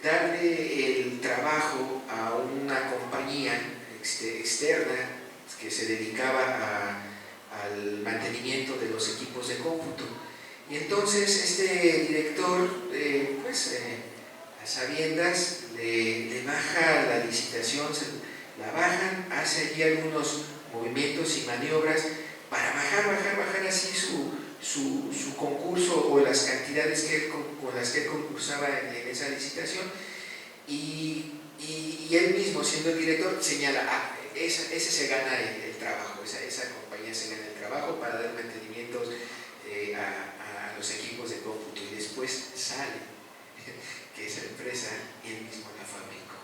darle el trabajo a una compañía externa que se dedicaba al mantenimiento de los equipos de cómputo. Y entonces este director, a sabiendas, le baja la licitación, la bajan, hace allí algunos movimientos y maniobras para bajar así su concurso o las cantidades con las que él concursaba en esa licitación, y él mismo, siendo el director, señala: ese se gana el trabajo, esa compañía se gana el trabajo para dar mantenimientos a los equipos de cómputo, y después sale que esa empresa él mismo la fabricó.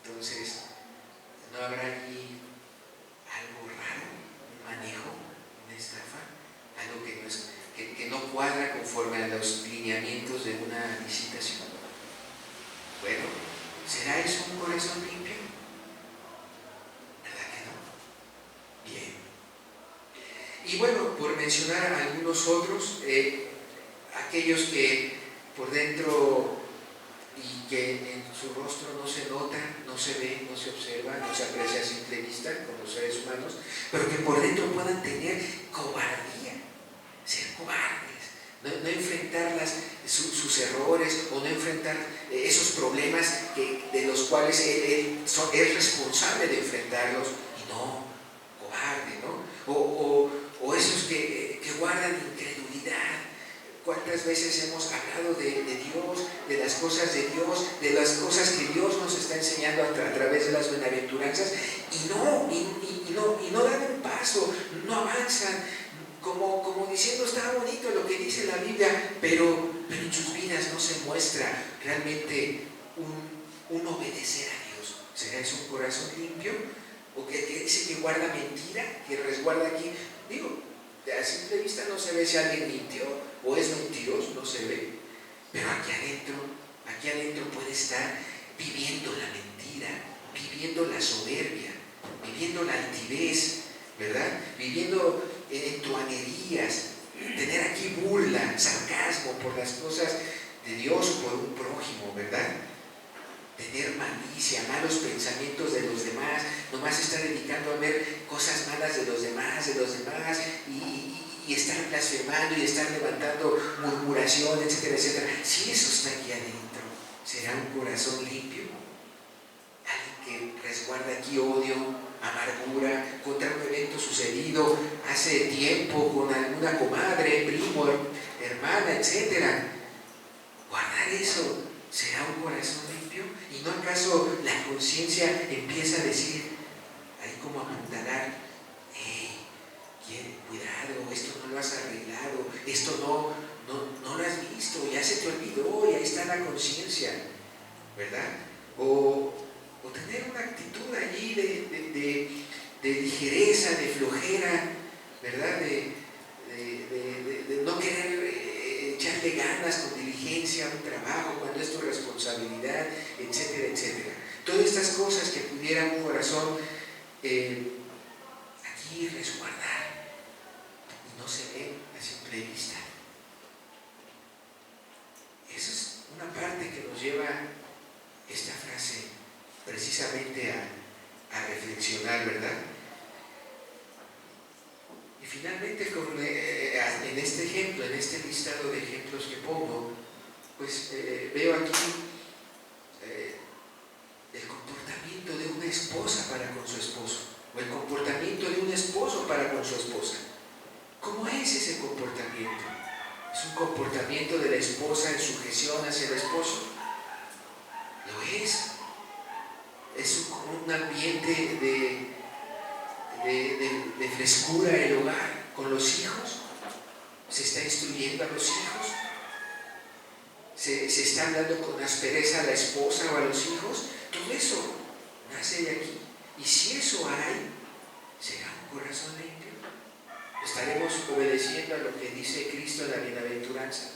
Entonces, ¿no habrá allí algo raro, un manejo, una estafa, algo que no cuadra conforme a los lineamientos de una licitación? Bueno, ¿será eso un corazón limpio? ¿Verdad que no? Bien. Y bueno, por mencionar algunos otros, aquellos que por dentro y que en su rostro no se nota, no se ve, no se observa, no se aprecia a simple vista como seres humanos, pero que por dentro puedan tener cobardía, ser cobardes, no enfrentar sus errores, o no enfrentar esos problemas de los cuales él es responsable de enfrentarlos, y no, cobarde, ¿no? O esos que guardan incredulidad. ¿Cuántas veces hemos hablado de Dios, de las cosas de Dios, de las cosas que Dios nos está enseñando a través de las bienaventuranzas, y no dan un paso, no avanzan, como diciendo: está bonito lo que dice la Biblia, pero en sus vidas no se muestra realmente un obedecer a Dios? ¿Será eso un corazón limpio? ¿O que dice que guarda mentira, que resguarda aquí? Digo, a simple vista no se ve si alguien mintió o es mentiroso, no se ve, pero aquí adentro puede estar viviendo la mentira, viviendo la soberbia, viviendo la altivez, ¿verdad? Viviendo truanerías, tener aquí burla, sarcasmo por las cosas de Dios o por un prójimo, ¿verdad? Tener malicia, malos pensamientos de los demás, nomás estar dedicando a ver cosas malas de los demás, y estar blasfemando y estar levantando murmuración, etcétera, etcétera. Si eso está aquí adentro, ¿será un corazón limpio? Alguien que resguarda aquí odio, amargura contra un evento sucedido hace tiempo con alguna comadre, primo, hermana, etcétera. Guardar eso, ¿será un corazón limpio? ¿Y no acaso la conciencia empieza a decir, ahí como apuntalar: cuidado, esto no lo has arreglado, esto no lo has visto, ya se te olvidó, y ahí está la conciencia, ¿verdad? O tener una actitud allí de ligereza, de flojera, ¿verdad? De no querer echarle ganas con diligencia a un trabajo cuando es tu responsabilidad, etcétera, etcétera. Todas estas cosas que pudiera un corazón aquí resguardar, y no se ve a simple vista. Eso es nos lleva esta frase precisamente a reflexionar, ¿verdad? Y finalmente, en este ejemplo, en este listado de ejemplos que pongo, pues veo aquí el comportamiento de una esposa para con su esposo, o el comportamiento de un esposo para con su esposa. ¿Cómo es ese comportamiento? ¿Es un comportamiento de la esposa en sujeción hacia el esposo? Lo es. Es un ambiente de frescura el hogar con los hijos. Se está instruyendo a los hijos. Se está hablando con aspereza a la esposa o a los hijos. Todo eso nace de aquí. Y si eso hay, será un corazón limpio. Estaremos obedeciendo a lo que dice Cristo en la bienaventuranza.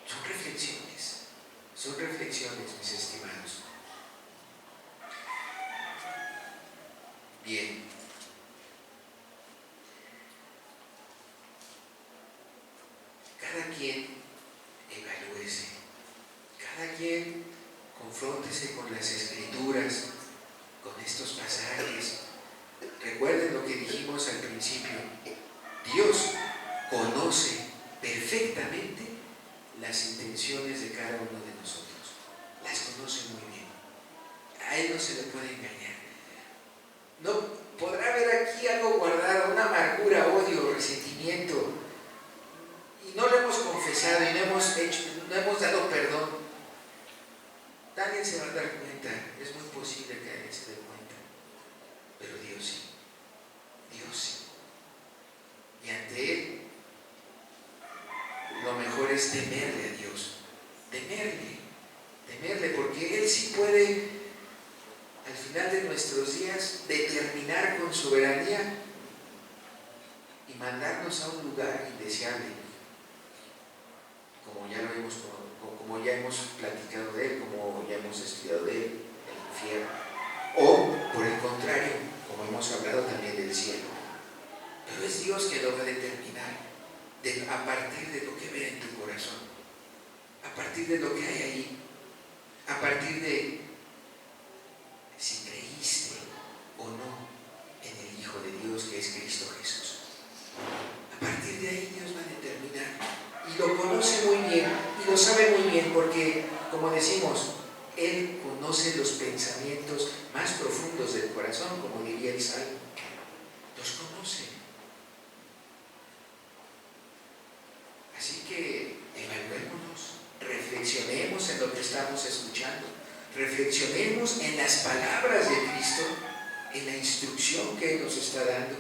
Son reflexiones, mis estimados. Bien. Cada quien evalúese, cada quien confróntese con las Escrituras, con estos pasajes. Recuerden lo que dijimos al principio. Dios conoce perfectamente las intenciones de cada uno de nosotros. Las conoce muy bien. A Él no se le puede engañar. No podrá haber aquí algo guardado, una amargura, odio, resentimiento, y no lo hemos confesado y no hemos dado perdón. Nadie se va a dar cuenta. Es muy posible que alguien se dé cuenta, pero Dios sí. Dios sí. Y ante Él, lo mejor es temerle a Dios. Temerle, porque Él sí puede, al final de nuestros días, determinar con soberanía y mandarnos a un lugar indeseable, como ya hemos platicado de Él, como ya hemos estudiado de Él, el infierno. O, por el contrario, como hemos hablado también del cielo. Pero es Dios quien lo va a determinar a partir de lo que ve en tu corazón, a partir de lo que hay ahí, a partir de si creíste o no en el Hijo de Dios, que es Cristo Jesús. A partir de ahí Dios va a determinar, y lo conoce muy bien, y lo sabe muy bien, porque, como decimos, Él conoce los pensamientos más profundos del corazón, como diría el Salmo. Los conoce. Así que evaluémonos, reflexionemos en lo que estamos escuchando, reflexionemos en las palabras de Cristo, en la instrucción que Él nos está dando,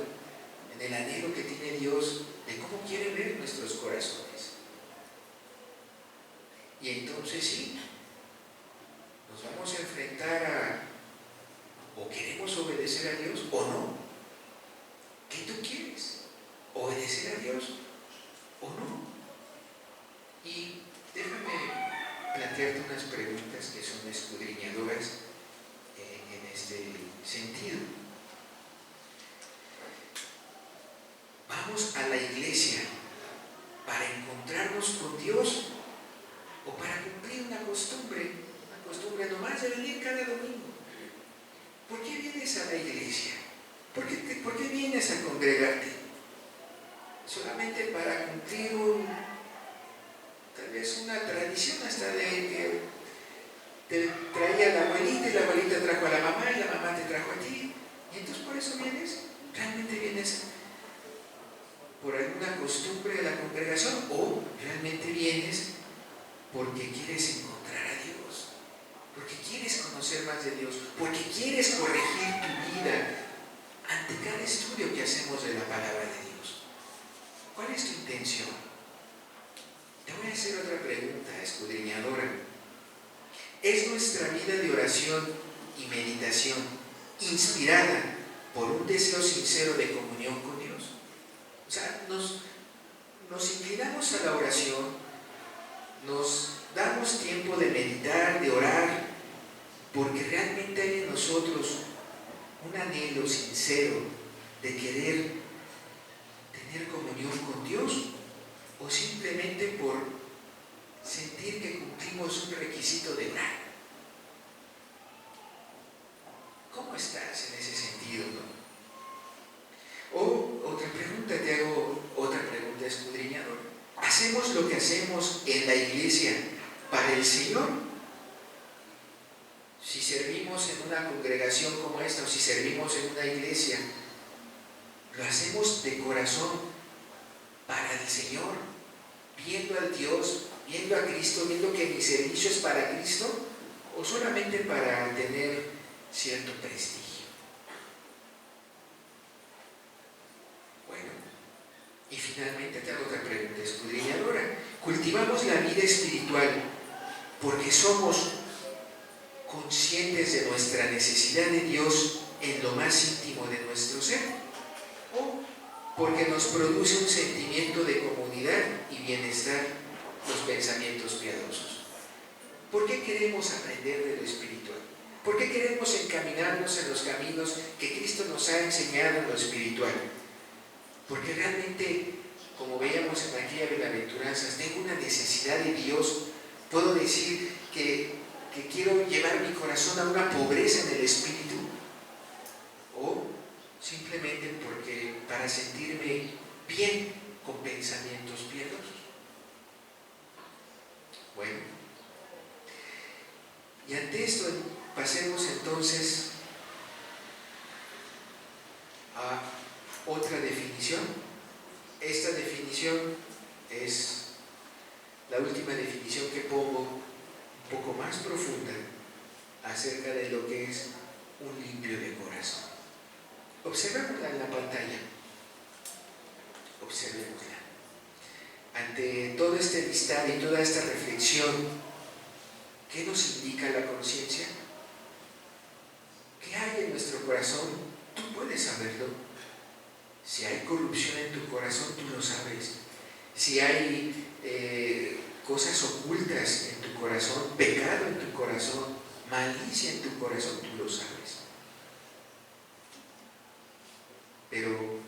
en el anhelo que tiene Dios de cómo quiere ver nuestros corazones. Y entonces sí, nos vamos a enfrentar o queremos obedecer a Dios o no. ¿Qué tú quieres? ¿Obedecer a Dios o no? Y déjame plantearte unas preguntas que son escudriñadoras en este sentido. ¿Vamos a la iglesia para encontrarnos con Dios o para cumplir una costumbre nomás de venir cada domingo? ¿Por qué vienes a la iglesia? ¿Por qué vienes a congregarte? ¿Solamente para cumplir tal vez una tradición hasta de que te traía la abuelita y la abuelita trajo a la mamá y la mamá te trajo a ti? ¿Y entonces por eso vienes? ¿Realmente vienes por alguna costumbre de la congregación o realmente vienes porque quieres encontrar a Dios, porque quieres conocer más de Dios, porque quieres corregir tu vida ante cada estudio que hacemos de la palabra de Dios? ¿Cuál es tu intención? Te voy a hacer otra pregunta escudriñadora. ¿Es nuestra vida de oración y meditación inspirada por un deseo sincero de comunión con Dios? O sea, nos inclinamos a la oración, nos damos tiempo de meditar, de orar, porque realmente hay en nosotros un anhelo sincero de querer tener comunión con Dios, o simplemente por sentir que cumplimos tenemos un requisito de orar. ¿Cómo estás en ese sentido, no? O otra pregunta, te hago otra pregunta escudriñadora. ¿Hacemos lo que hacemos en la iglesia para el Señor? Si servimos en una congregación como esta o si servimos en una iglesia, ¿lo hacemos de corazón para el Señor? Viendo al Dios, viendo a Cristo, viendo que mi servicio es para Cristo, o solamente para tener cierto prestigio. Bueno, y finalmente te hago otra pregunta escudriñadora. ¿Cultivamos la vida espiritual porque somos conscientes de nuestra necesidad de Dios en lo más íntimo de nuestro ser? ¿O porque nos produce un sentimiento de comunidad y bienestar los pensamientos piadosos? ¿Por qué queremos aprender de lo espiritual? ¿Por qué queremos encaminarnos en los caminos que Cristo nos ha enseñado en lo espiritual? Porque realmente, como veíamos en aquella bienaventuranzas, tengo una necesidad de Dios. Puedo decir que quiero llevar mi corazón a una pobreza en el espíritu, o simplemente porque para sentirme bien con pensamientos piadosos. Bueno, y ante esto pasemos entonces a otra definición. Esta definición es la última definición que pongo, un poco más profunda, acerca de lo que es un limpio de corazón. Observémosla en la pantalla. Observémosla. Ante todo este listado y toda esta reflexión, ¿qué nos indica la conciencia? ¿Qué hay en nuestro corazón? Tú puedes saberlo. Si hay corrupción en tu corazón, tú lo sabes. Si hay cosas ocultas en tu corazón, pecado en tu corazón, malicia en tu corazón, tú lo sabes. Pero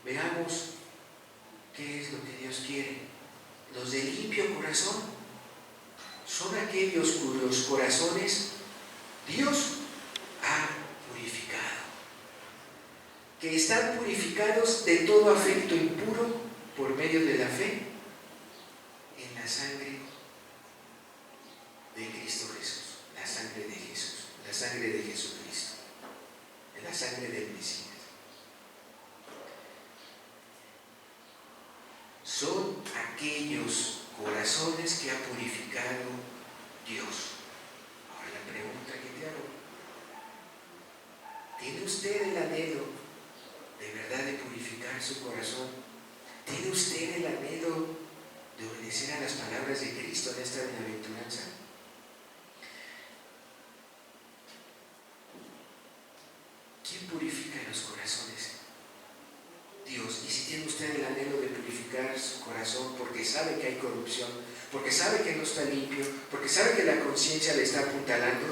veamos qué es lo que Dios quiere. Los de limpio corazón son aquellos cuyos corazones Dios ha purificado, que están purificados de todo afecto impuro por medio de la fe en la sangre de Cristo Jesús, la sangre de Jesús, la sangre de Jesucristo, en la sangre del Mesías. Son aquellos corazones que ha purificado Dios. Ahora la pregunta que te hago: ¿tiene usted el anhelo de verdad de purificar su corazón? ¿Tiene usted el anhelo de obedecer a las palabras de Cristo en esta bienaventuranza? ¿Quién purifica los corazones? Dios. Y si tiene usted el anhelo de purificar su corazón porque sabe que hay corrupción, porque sabe que no está limpio, porque sabe que la conciencia le está apuntalando,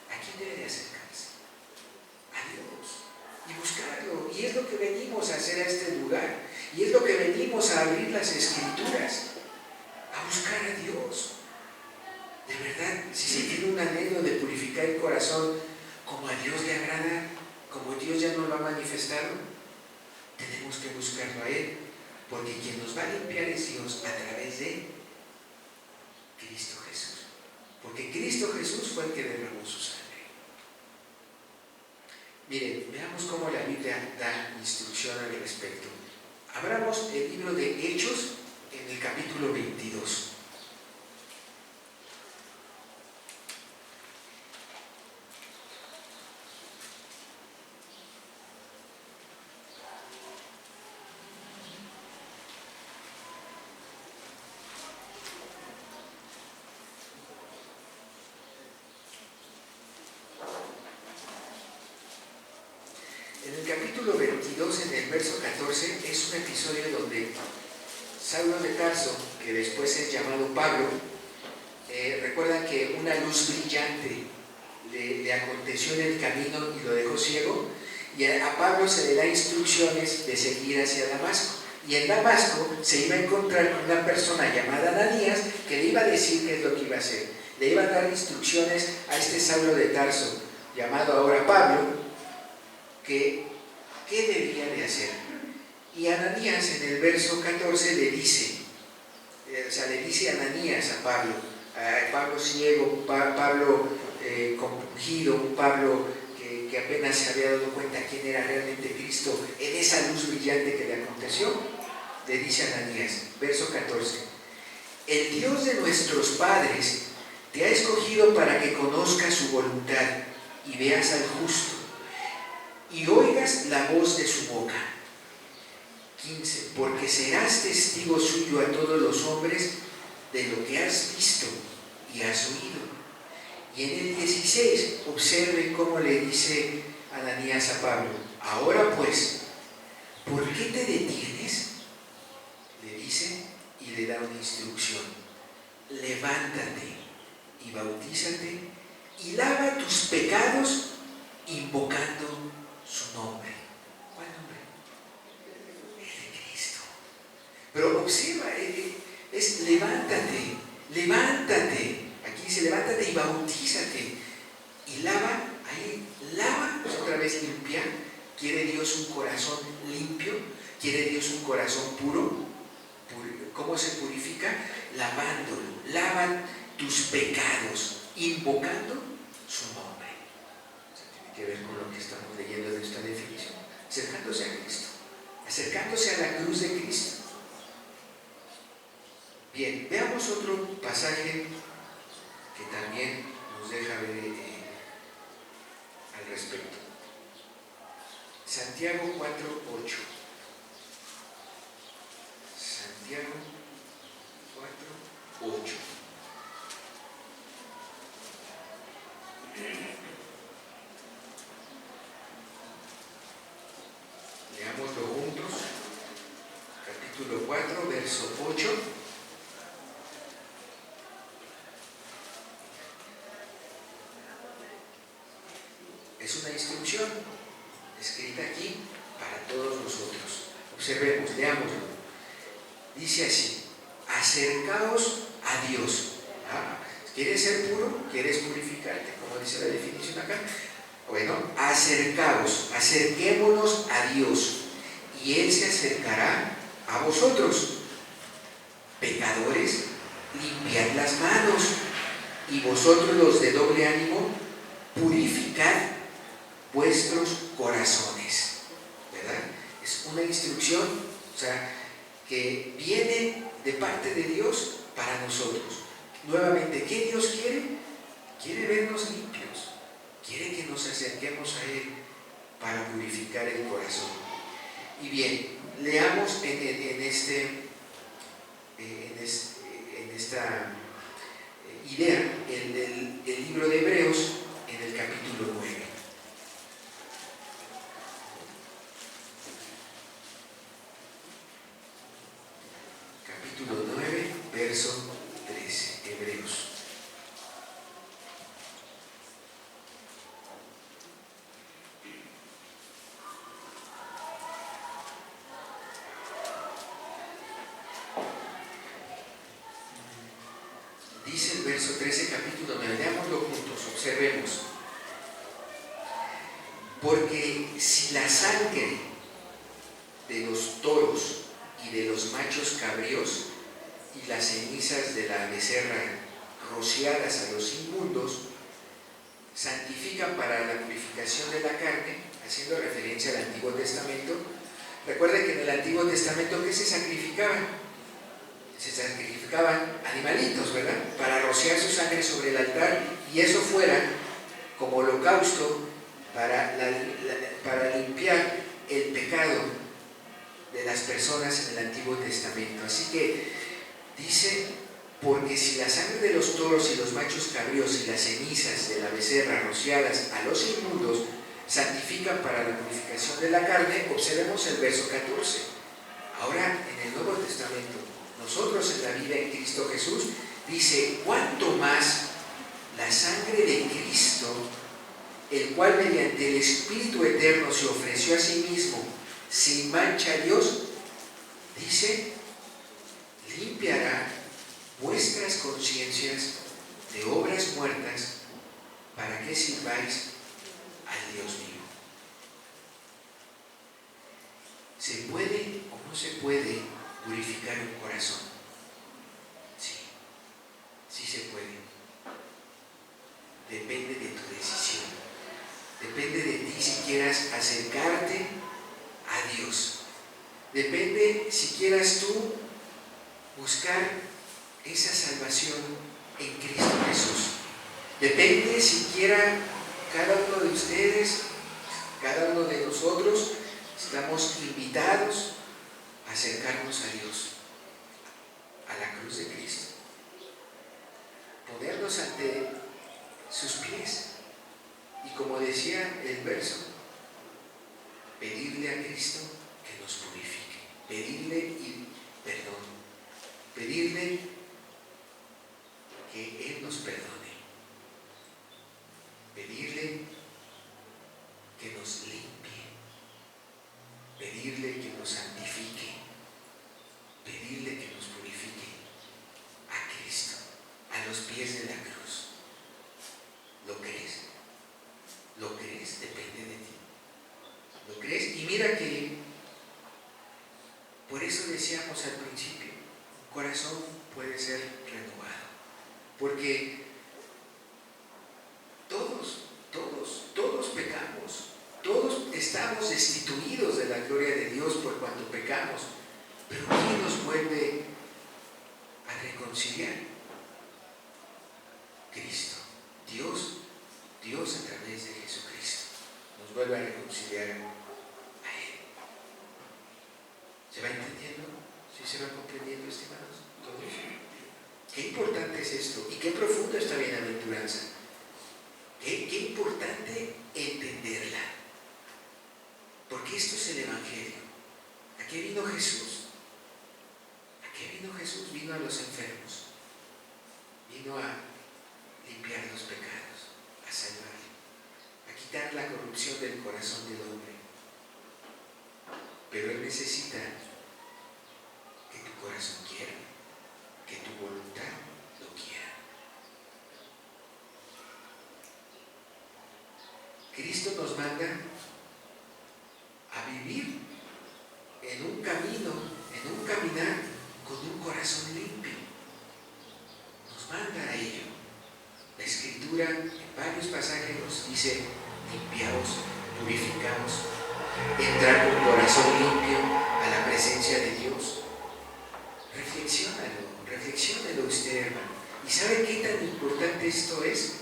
¿a quién debe de acercarse? A Dios. Y buscarlo. Y es lo que venimos a hacer a este lugar. Y es lo que venimos a abrir las Escrituras, a buscar a Dios. De verdad, si se tiene un anhelo de purificar el corazón como a Dios le agrada, como Dios ya nos lo ha manifestado, tenemos que buscarlo a Él, porque quien nos va a limpiar es Dios a través de Cristo Jesús. Porque Cristo Jesús fue el que derramó su sangre. Miren, veamos cómo la Biblia da instrucción al respecto. Abramos el libro de Hechos en el capítulo 22. En el capítulo 22, en el verso 14, es un episodio donde Saulo de Tarso, que después es llamado Pablo, recuerda que una luz brillante le aconteció en el camino y lo dejó ciego, y a Pablo se le da instrucciones de seguir hacia Damasco. Y en Damasco se iba a encontrar con una persona llamada Ananías que le iba a decir qué es lo que iba a hacer. Le iba a dar instrucciones a este Saulo de Tarso, llamado ahora Pablo, que qué debía de hacer. Y Ananías en el verso 14 le dice, le dice Ananías a Pablo ciego, Pablo compungido, un Pablo que apenas se había dado cuenta quién era realmente Cristo en esa luz brillante que le aconteció. Le dice Ananías, verso 14: el Dios de nuestros padres te ha escogido para que conozcas su voluntad y veas al justo y oigas la voz de su boca. 15. Porque serás testigo suyo a todos los hombres de lo que has visto y has oído. Y en el 16, observe cómo le dice Ananías a Pablo: ahora pues, ¿por qué te detienes? Le dice y le da una instrucción: levántate y bautízate y lava tus pecados invocando su nombre. ¿Cuál nombre? El de Cristo. Pero observa, es levántate. Aquí dice levántate y bautízate. Y lava, ahí lava, pues otra vez limpia. ¿Quiere Dios un corazón limpio? ¿Quiere Dios un corazón puro? ¿Cómo se purifica? Lavándolo. Lava tus pecados, invocando su nombre. O sea, tiene que ver con lo que estamos leyendo de esta definición. Acercándose a Cristo, acercándose a la cruz de Cristo. Bien, veamos otro pasaje que también nos deja ver al respecto. Santiago 4:8. Santiago 4:8. Leámoslo juntos. Capítulo 4, verso 8. Es una instrucción escrita aquí para todos nosotros. Observemos, leámoslo. Dice así: acercaos a Dios. ¿Quieres ser puro? ¿Quieres purificarte? Como dice la definición acá. Bueno, acerquémonos a Dios y Él se acercará a vosotros. Pecadores, limpiad las manos, y vosotros los de doble ánimo, purificad vuestros corazones. ¿Verdad? Es una instrucción, que viene de parte de Dios para nosotros. Nuevamente, ¿qué Dios quiere? Quiere vernos limpios, quiere que nos acerquemos a Él para purificar el corazón. Y bien, leamos en esta idea el libro de Hebreos en el capítulo 9. Capítulo 9, verso 13, Hebreos. Dice el verso 13, capítulo 9, leámoslo juntos, observemos. Porque si la sangre de los toros y de los machos cabríos y las cenizas de la becerra rociadas a los inmundos santifican para la purificación de la carne, haciendo referencia al Antiguo Testamento. Recuerden que en el Antiguo Testamento, ¿qué se sacrificaban? Se sacrificaban animalitos, ¿verdad? Para rociar su sangre sobre el altar, y eso fuera como holocausto para limpiar el pecado de las personas en el Antiguo Testamento. Así que dice: porque si la sangre de los toros y los machos cabríos y las cenizas de la becerra rociadas a los inmundos santifican para la purificación de la carne, observemos el verso 14. Ahora, en el Nuevo Testamento, nosotros en la vida en Cristo Jesús, dice: cuánto más la sangre de Cristo, el cual mediante el Espíritu Eterno se ofreció a sí mismo sin mancha a Dios, dice, limpiará vuestras conciencias de obras muertas, para que sirváis al Dios vivo. ¿Se puede o no se puede purificar un corazón? Sí, sí se puede. Depende de tu decisión. Depende de ti si quieras acercarte a Dios. Depende si quieras tú buscar esa salvación en Cristo Jesús. Depende si quiera cada uno de ustedes, cada uno de nosotros, estamos invitados a acercarnos a Dios, a la cruz de Cristo, ponernos ante sus pies y, como decía el verso, pedirle a Cristo que nos purifique, pedirle y perdón, pedirle que Él nos perdone, pedirle que nos limpie, pedirle que nos santifique, pedirle que nos purifique a Cristo, a los pies de la cruz. ¿Lo crees? ¿Lo crees? Depende de ti. ¿Lo crees? Y mira que por eso decíamos al principio, un corazón puede ser renovado, porque todos pecamos, todos estamos destituidos de la gloria de Dios por cuanto pecamos, pero ¿quién nos vuelve a reconciliar? Cristo, Dios a través de Jesucristo nos vuelve a reconciliar a Él. ¿Se va entendiendo? ¿Sí se va comprendiendo, estimados? Qué importante es esto y qué profunda esta bienaventuranza. Qué importante entenderla, porque esto es el Evangelio. ¿A qué vino Jesús? ¿A qué vino Jesús? Vino a los enfermos, vino a limpiar los pecados, a salvar, a quitar la corrupción del corazón del hombre. Pero Él necesita que tu corazón quiera, que tu voluntad lo quiera. Cristo nos manda a vivir en un camino, en un caminar con un corazón limpio. Nos manda a ello. La Escritura en varios pasajes nos dice: limpiaos, purificaos, entrar con corazón limpio a la presencia de Dios. Reflexiónelo usted, hermano. ¿Y sabe qué tan importante esto es?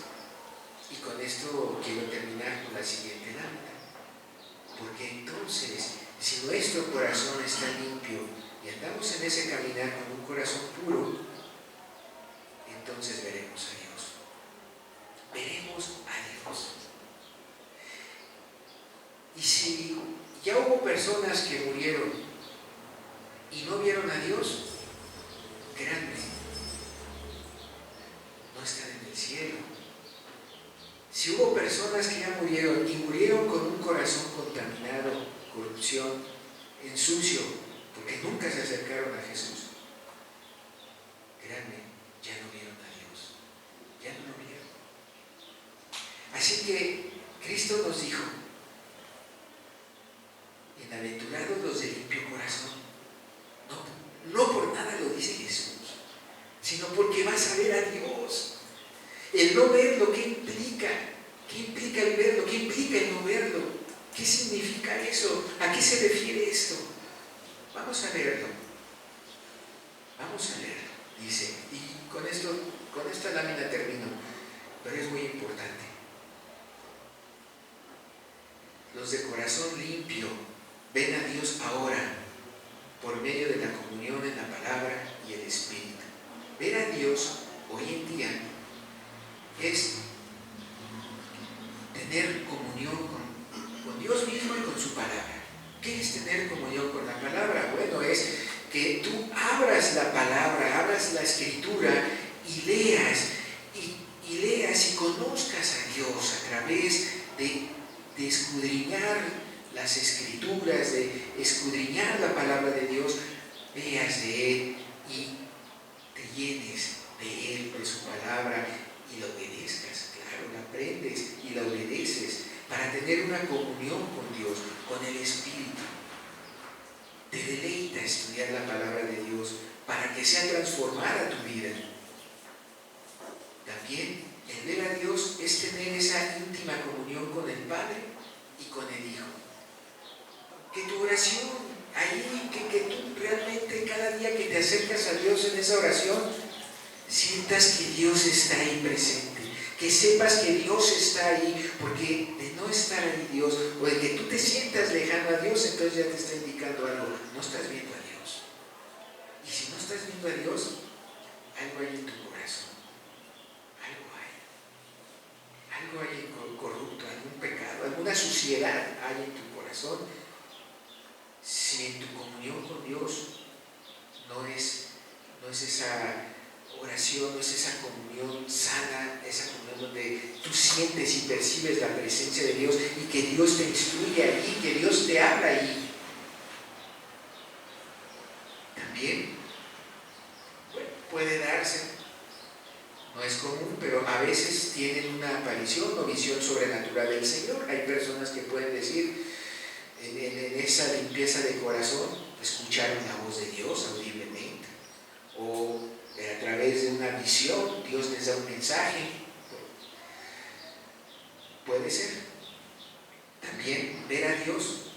Y con esto quiero terminar con la siguiente lámina. Porque entonces, si nuestro corazón está limpio y andamos en ese caminar con un corazón puro, entonces veremos a Dios. Veremos a Dios. Y si ya hubo personas que murieron y no vieron a Dios, créanme, no están en el cielo. Si hubo personas que ya murieron y murieron con un corazón contaminado, corrupción, ensucio, porque nunca se acercaron a Jesús, créanme, ya no vieron a Dios, ya no lo vieron. Así que Cristo nos dijo: bienaventurados los de limpio corazón. No por nada lo dice Jesús, sino porque vas a ver a Dios. El no verlo, ¿qué implica? ¿Qué implica el verlo? ¿Qué implica el no verlo? ¿Qué significa eso? ¿A qué se refiere esto? Vamos a leerlo. Vamos a leerlo. Dice, y con esta lámina termino, pero es muy importante. Los de corazón limpio ven a Dios ahora por medio de la comunión en la palabra y el Espíritu. Ver a Dios hoy en día es tener comunión con Dios mismo y con su palabra. ¿Qué es tener comunión con la palabra? Bueno, es que tú abras la palabra, abras la Escritura y leas y conozcas a Dios a través de escudriñar las Escrituras, de escudriñar la palabra de Dios, veas de Él y te llenes de Él, de su palabra, y la obedezcas. Claro, la aprendes y la obedeces para tener una comunión con Dios, con el Espíritu. Te deleita estudiar la palabra de Dios para que sea transformada tu vida. También el ver a Dios es tener esa íntima comunión con el Padre y con el Hijo. Que tu oración, ahí, que tú realmente cada día que te acercas a Dios en esa oración, sientas que Dios está ahí presente, que sepas que Dios está ahí, porque de no estar ahí Dios, o de que tú te sientas lejano a Dios, entonces ya te está indicando algo, no estás viendo a Dios. Y si no estás viendo a Dios, algo hay en tu corazón, algo hay corrupto, algún pecado, alguna suciedad hay en tu corazón. Si en tu comunión con Dios no es esa oración, no es esa comunión sana, esa comunión donde tú sientes y percibes la presencia de Dios y que Dios te instruye allí, que Dios te habla allí. También puede darse, no es común, pero a veces tienen una aparición o visión sobrenatural del Señor. Hay personas que pueden decir, en esa limpieza de corazón, escucharon la voz de Dios audiblemente, o a través de una visión Dios les da un mensaje. Puede ser. También ver a Dios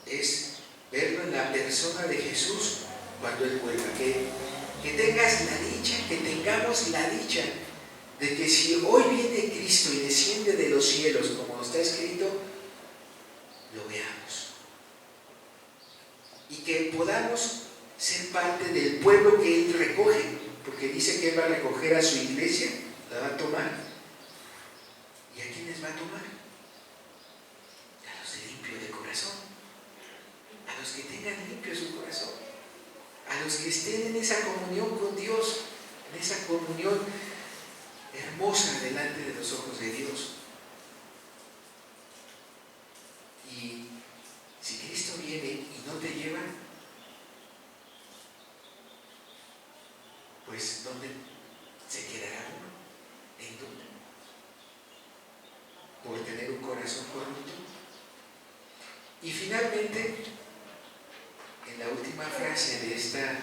es verlo en la persona de Jesús cuando Él vuelva. Que tengas la dicha, que tengamos la dicha de que si hoy viene Cristo y desciende de los cielos, como está escrito, lo veamos. Y que podamos ser parte del pueblo que Él recoge, porque dice que Él va a recoger a su iglesia, la va a tomar. ¿Y a quiénes va a tomar? A los de limpio de corazón, a los que tengan limpio su corazón, a los que estén en esa comunión con Dios, en esa comunión hermosa delante de los ojos de Dios. Y si Cristo viene y no te lleva, pues ¿dónde se quedará uno? ¿En dónde? Por tener un corazón corrupto. Y finalmente, en la última frase de esta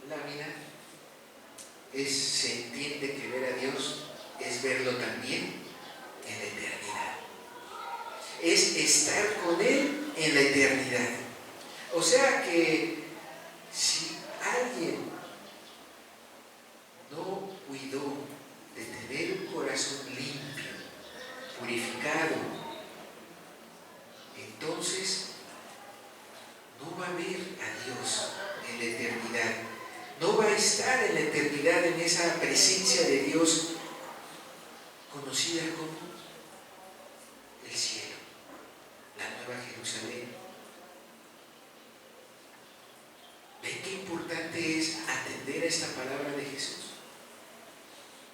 lámina, se entiende que ver a Dios es verlo también en la eternidad. Es estar con Él en la eternidad. O sea que si alguien no cuidó de tener un corazón limpio, purificado, entonces no va a ver a Dios en la eternidad. No va a estar en la eternidad en esa presencia de Dios conocida como el cielo, la nueva Jerusalén. ¿Ven qué importante es atender a esta palabra de Jesús?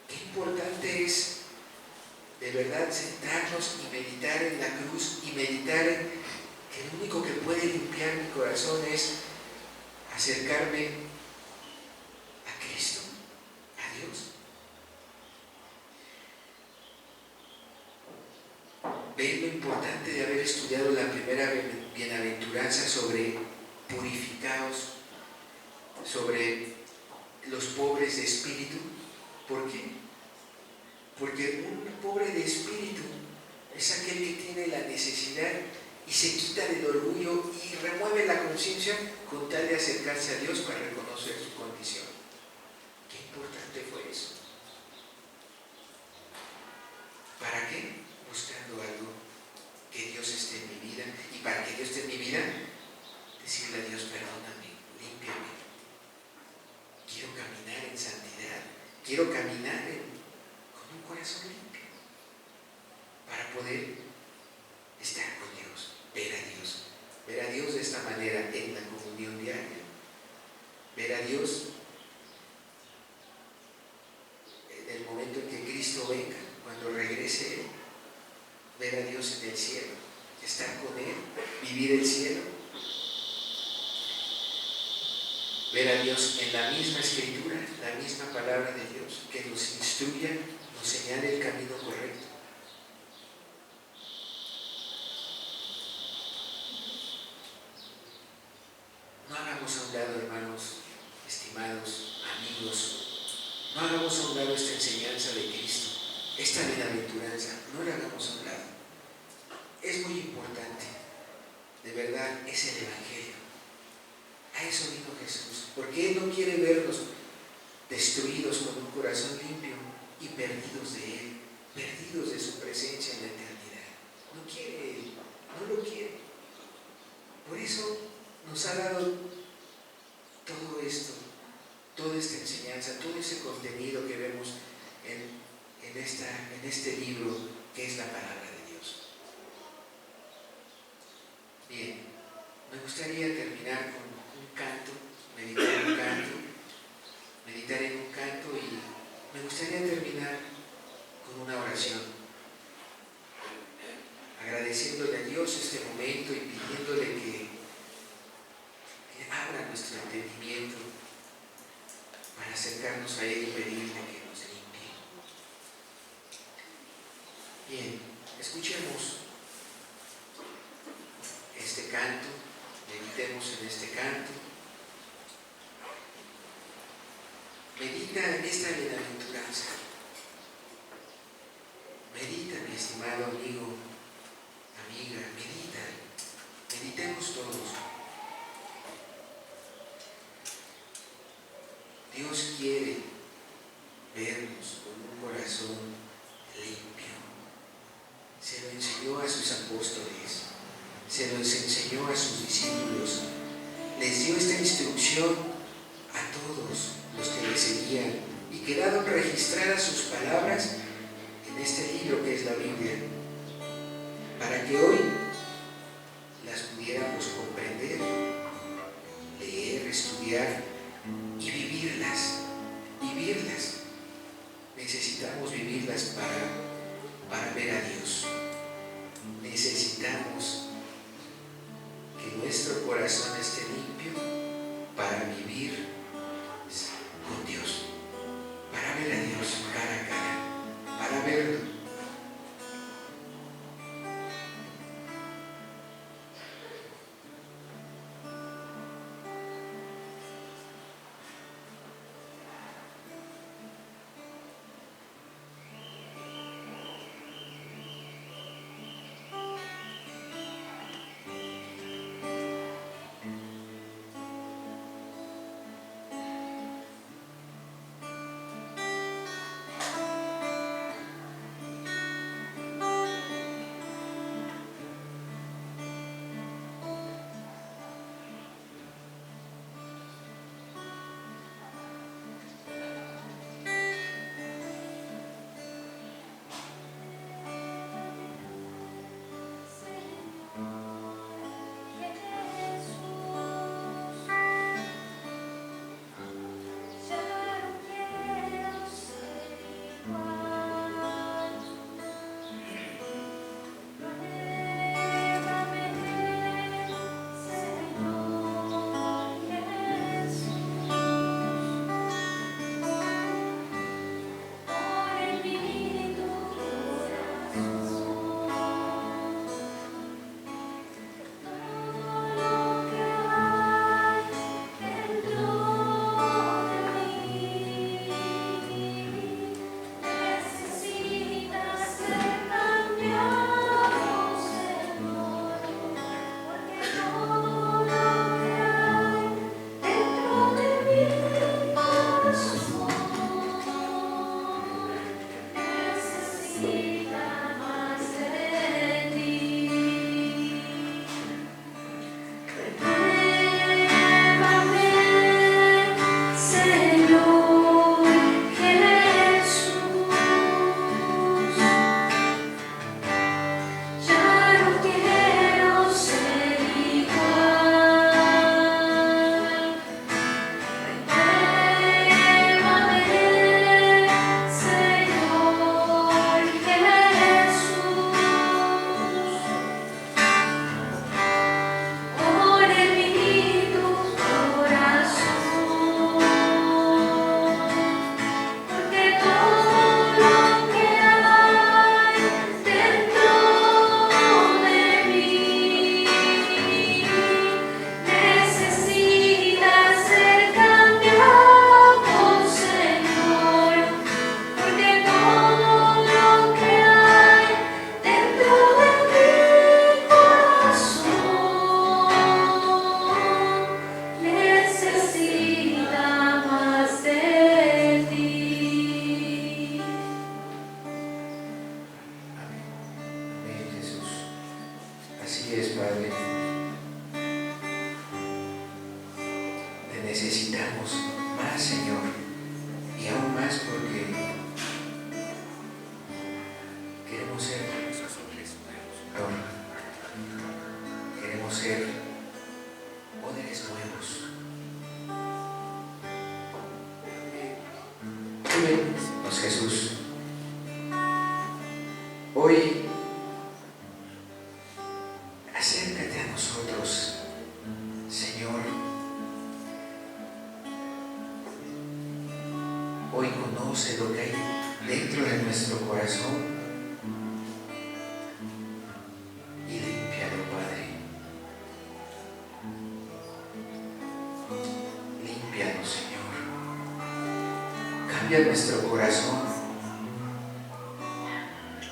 Qué importante es de verdad sentarnos y meditar en la cruz y meditar en que lo único que puede limpiar mi corazón es acercarme a Cristo, a Dios. ¿Ven lo importante de haber estudiado la primera bienaventuranza sobre purificados, sobre los pobres de espíritu? ¿Por qué? Porque un pobre de espíritu es aquel que tiene la necesidad y se quita del orgullo y remueve la conciencia con tal de acercarse a Dios para reconocer su condición. Qué importante fue eso. ¿Para qué? Buscando algo, que Dios esté en mi vida, y para que Dios esté en mi vida, decirle a Dios, perdóname, límpiame. Quiero caminar en santidad, quiero caminar con un corazón limpio, para poder estar con Dios, ver a Dios de esta manera en la comunión diaria, ver a Dios en el momento en que Cristo venga, cuando regrese Él, ver a Dios en el cielo, estar con Él, vivir el cielo. ver a Dios en la misma escritura, la misma palabra de Dios, que nos instruya, nos señale el camino correcto. No hagamos a un lado, hermanos, estimados, amigos, no hagamos a un lado esta enseñanza de Cristo, esta bienaventuranza, no la hagamos a un lado. Es muy importante, de verdad, es el Evangelio. A eso vino Jesús, porque Él no quiere vernos destruidos con un corazón limpio y perdidos de Él, perdidos de su presencia en la eternidad. No quiere Él, no lo quiere. Por eso nos ha dado todo esto, toda esta enseñanza, todo ese contenido que vemos en este libro que es la palabra de Dios. Bien, me gustaría terminar con un canto, meditar en un canto y me gustaría terminar con una oración, agradeciéndole a Dios este momento y pidiéndole que abra nuestro entendimiento para acercarnos a Él y pedirle que nos limpie. Bien, escuchemos este canto, meditemos en este canto. Medita en esta bienaventuranza. Medita, mi estimado amigo, amiga, medita. Meditemos todos. Dios quiere vernos con un corazón limpio. Se lo enseñó a sus apóstoles, se lo enseñó a sus discípulos, les dio esta instrucción a todos los que le seguían y quedaron registradas sus palabras en este libro que es la Biblia, para que hoy las pudiéramos comprender, leer, estudiar y vivirlas. Necesitamos vivirlas para ver a Dios. Necesitamos que nuestro corazón esté limpio para vivir con Dios, para ver a Dios cara a cara, para verlo. Oremos. Jesús, hoy acércate a nosotros, Señor. Hoy conoce lo que hay dentro de nuestro corazón y límpialo, Padre. Límpialo, Señor. Cambia nuestro corazón.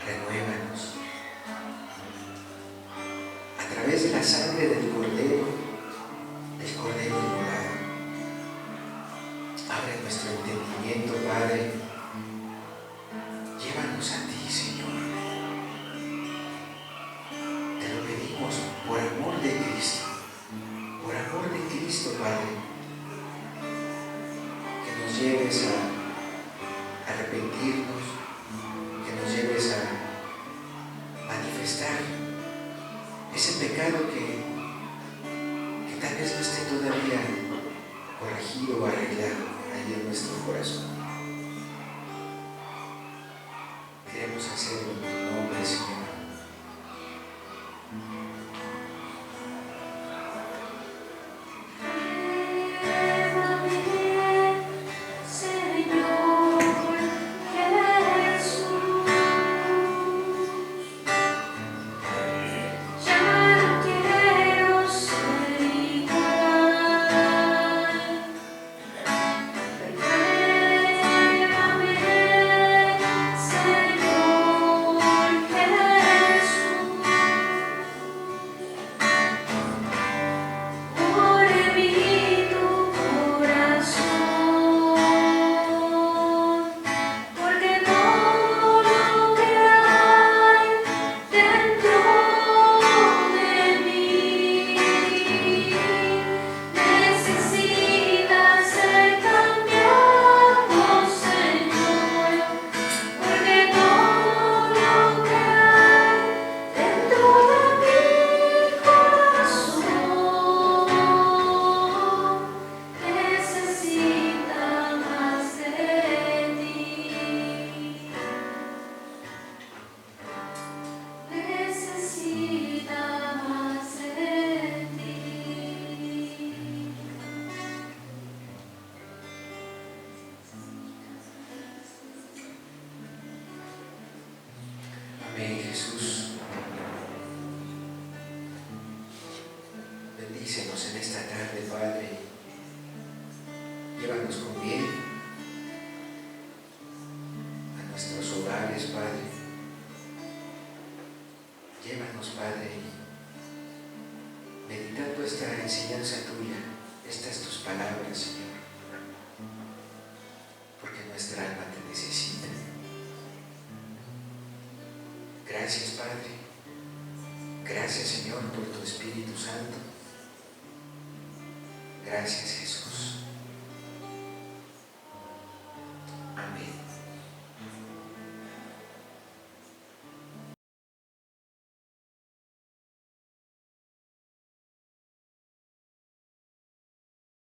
Renuévanos. A través de la sangre del Cordero inmolado. Abre nuestro entendimiento, Padre. Llévanos a ti, Señor. Te lo pedimos por amor de Cristo. Por amor de Cristo, Padre. Que nos lleves a arrepentirnos. Que nos lleves a manifestar ese pecado que tal vez no esté todavía corregido o arreglado ahí en nuestro corazón. Queremos hacerlo en tu nombre, Señor. Amén, Jesús. Bendícenos en esta tarde, Padre. Llévanos con bien a nuestros hogares, Padre. Llévanos, Padre, meditando esta enseñanza tuya, estas tus palabras, Señor, porque nuestra alma te necesita. Gracias, Padre. Gracias, Señor, por tu Espíritu Santo. Gracias, Jesús.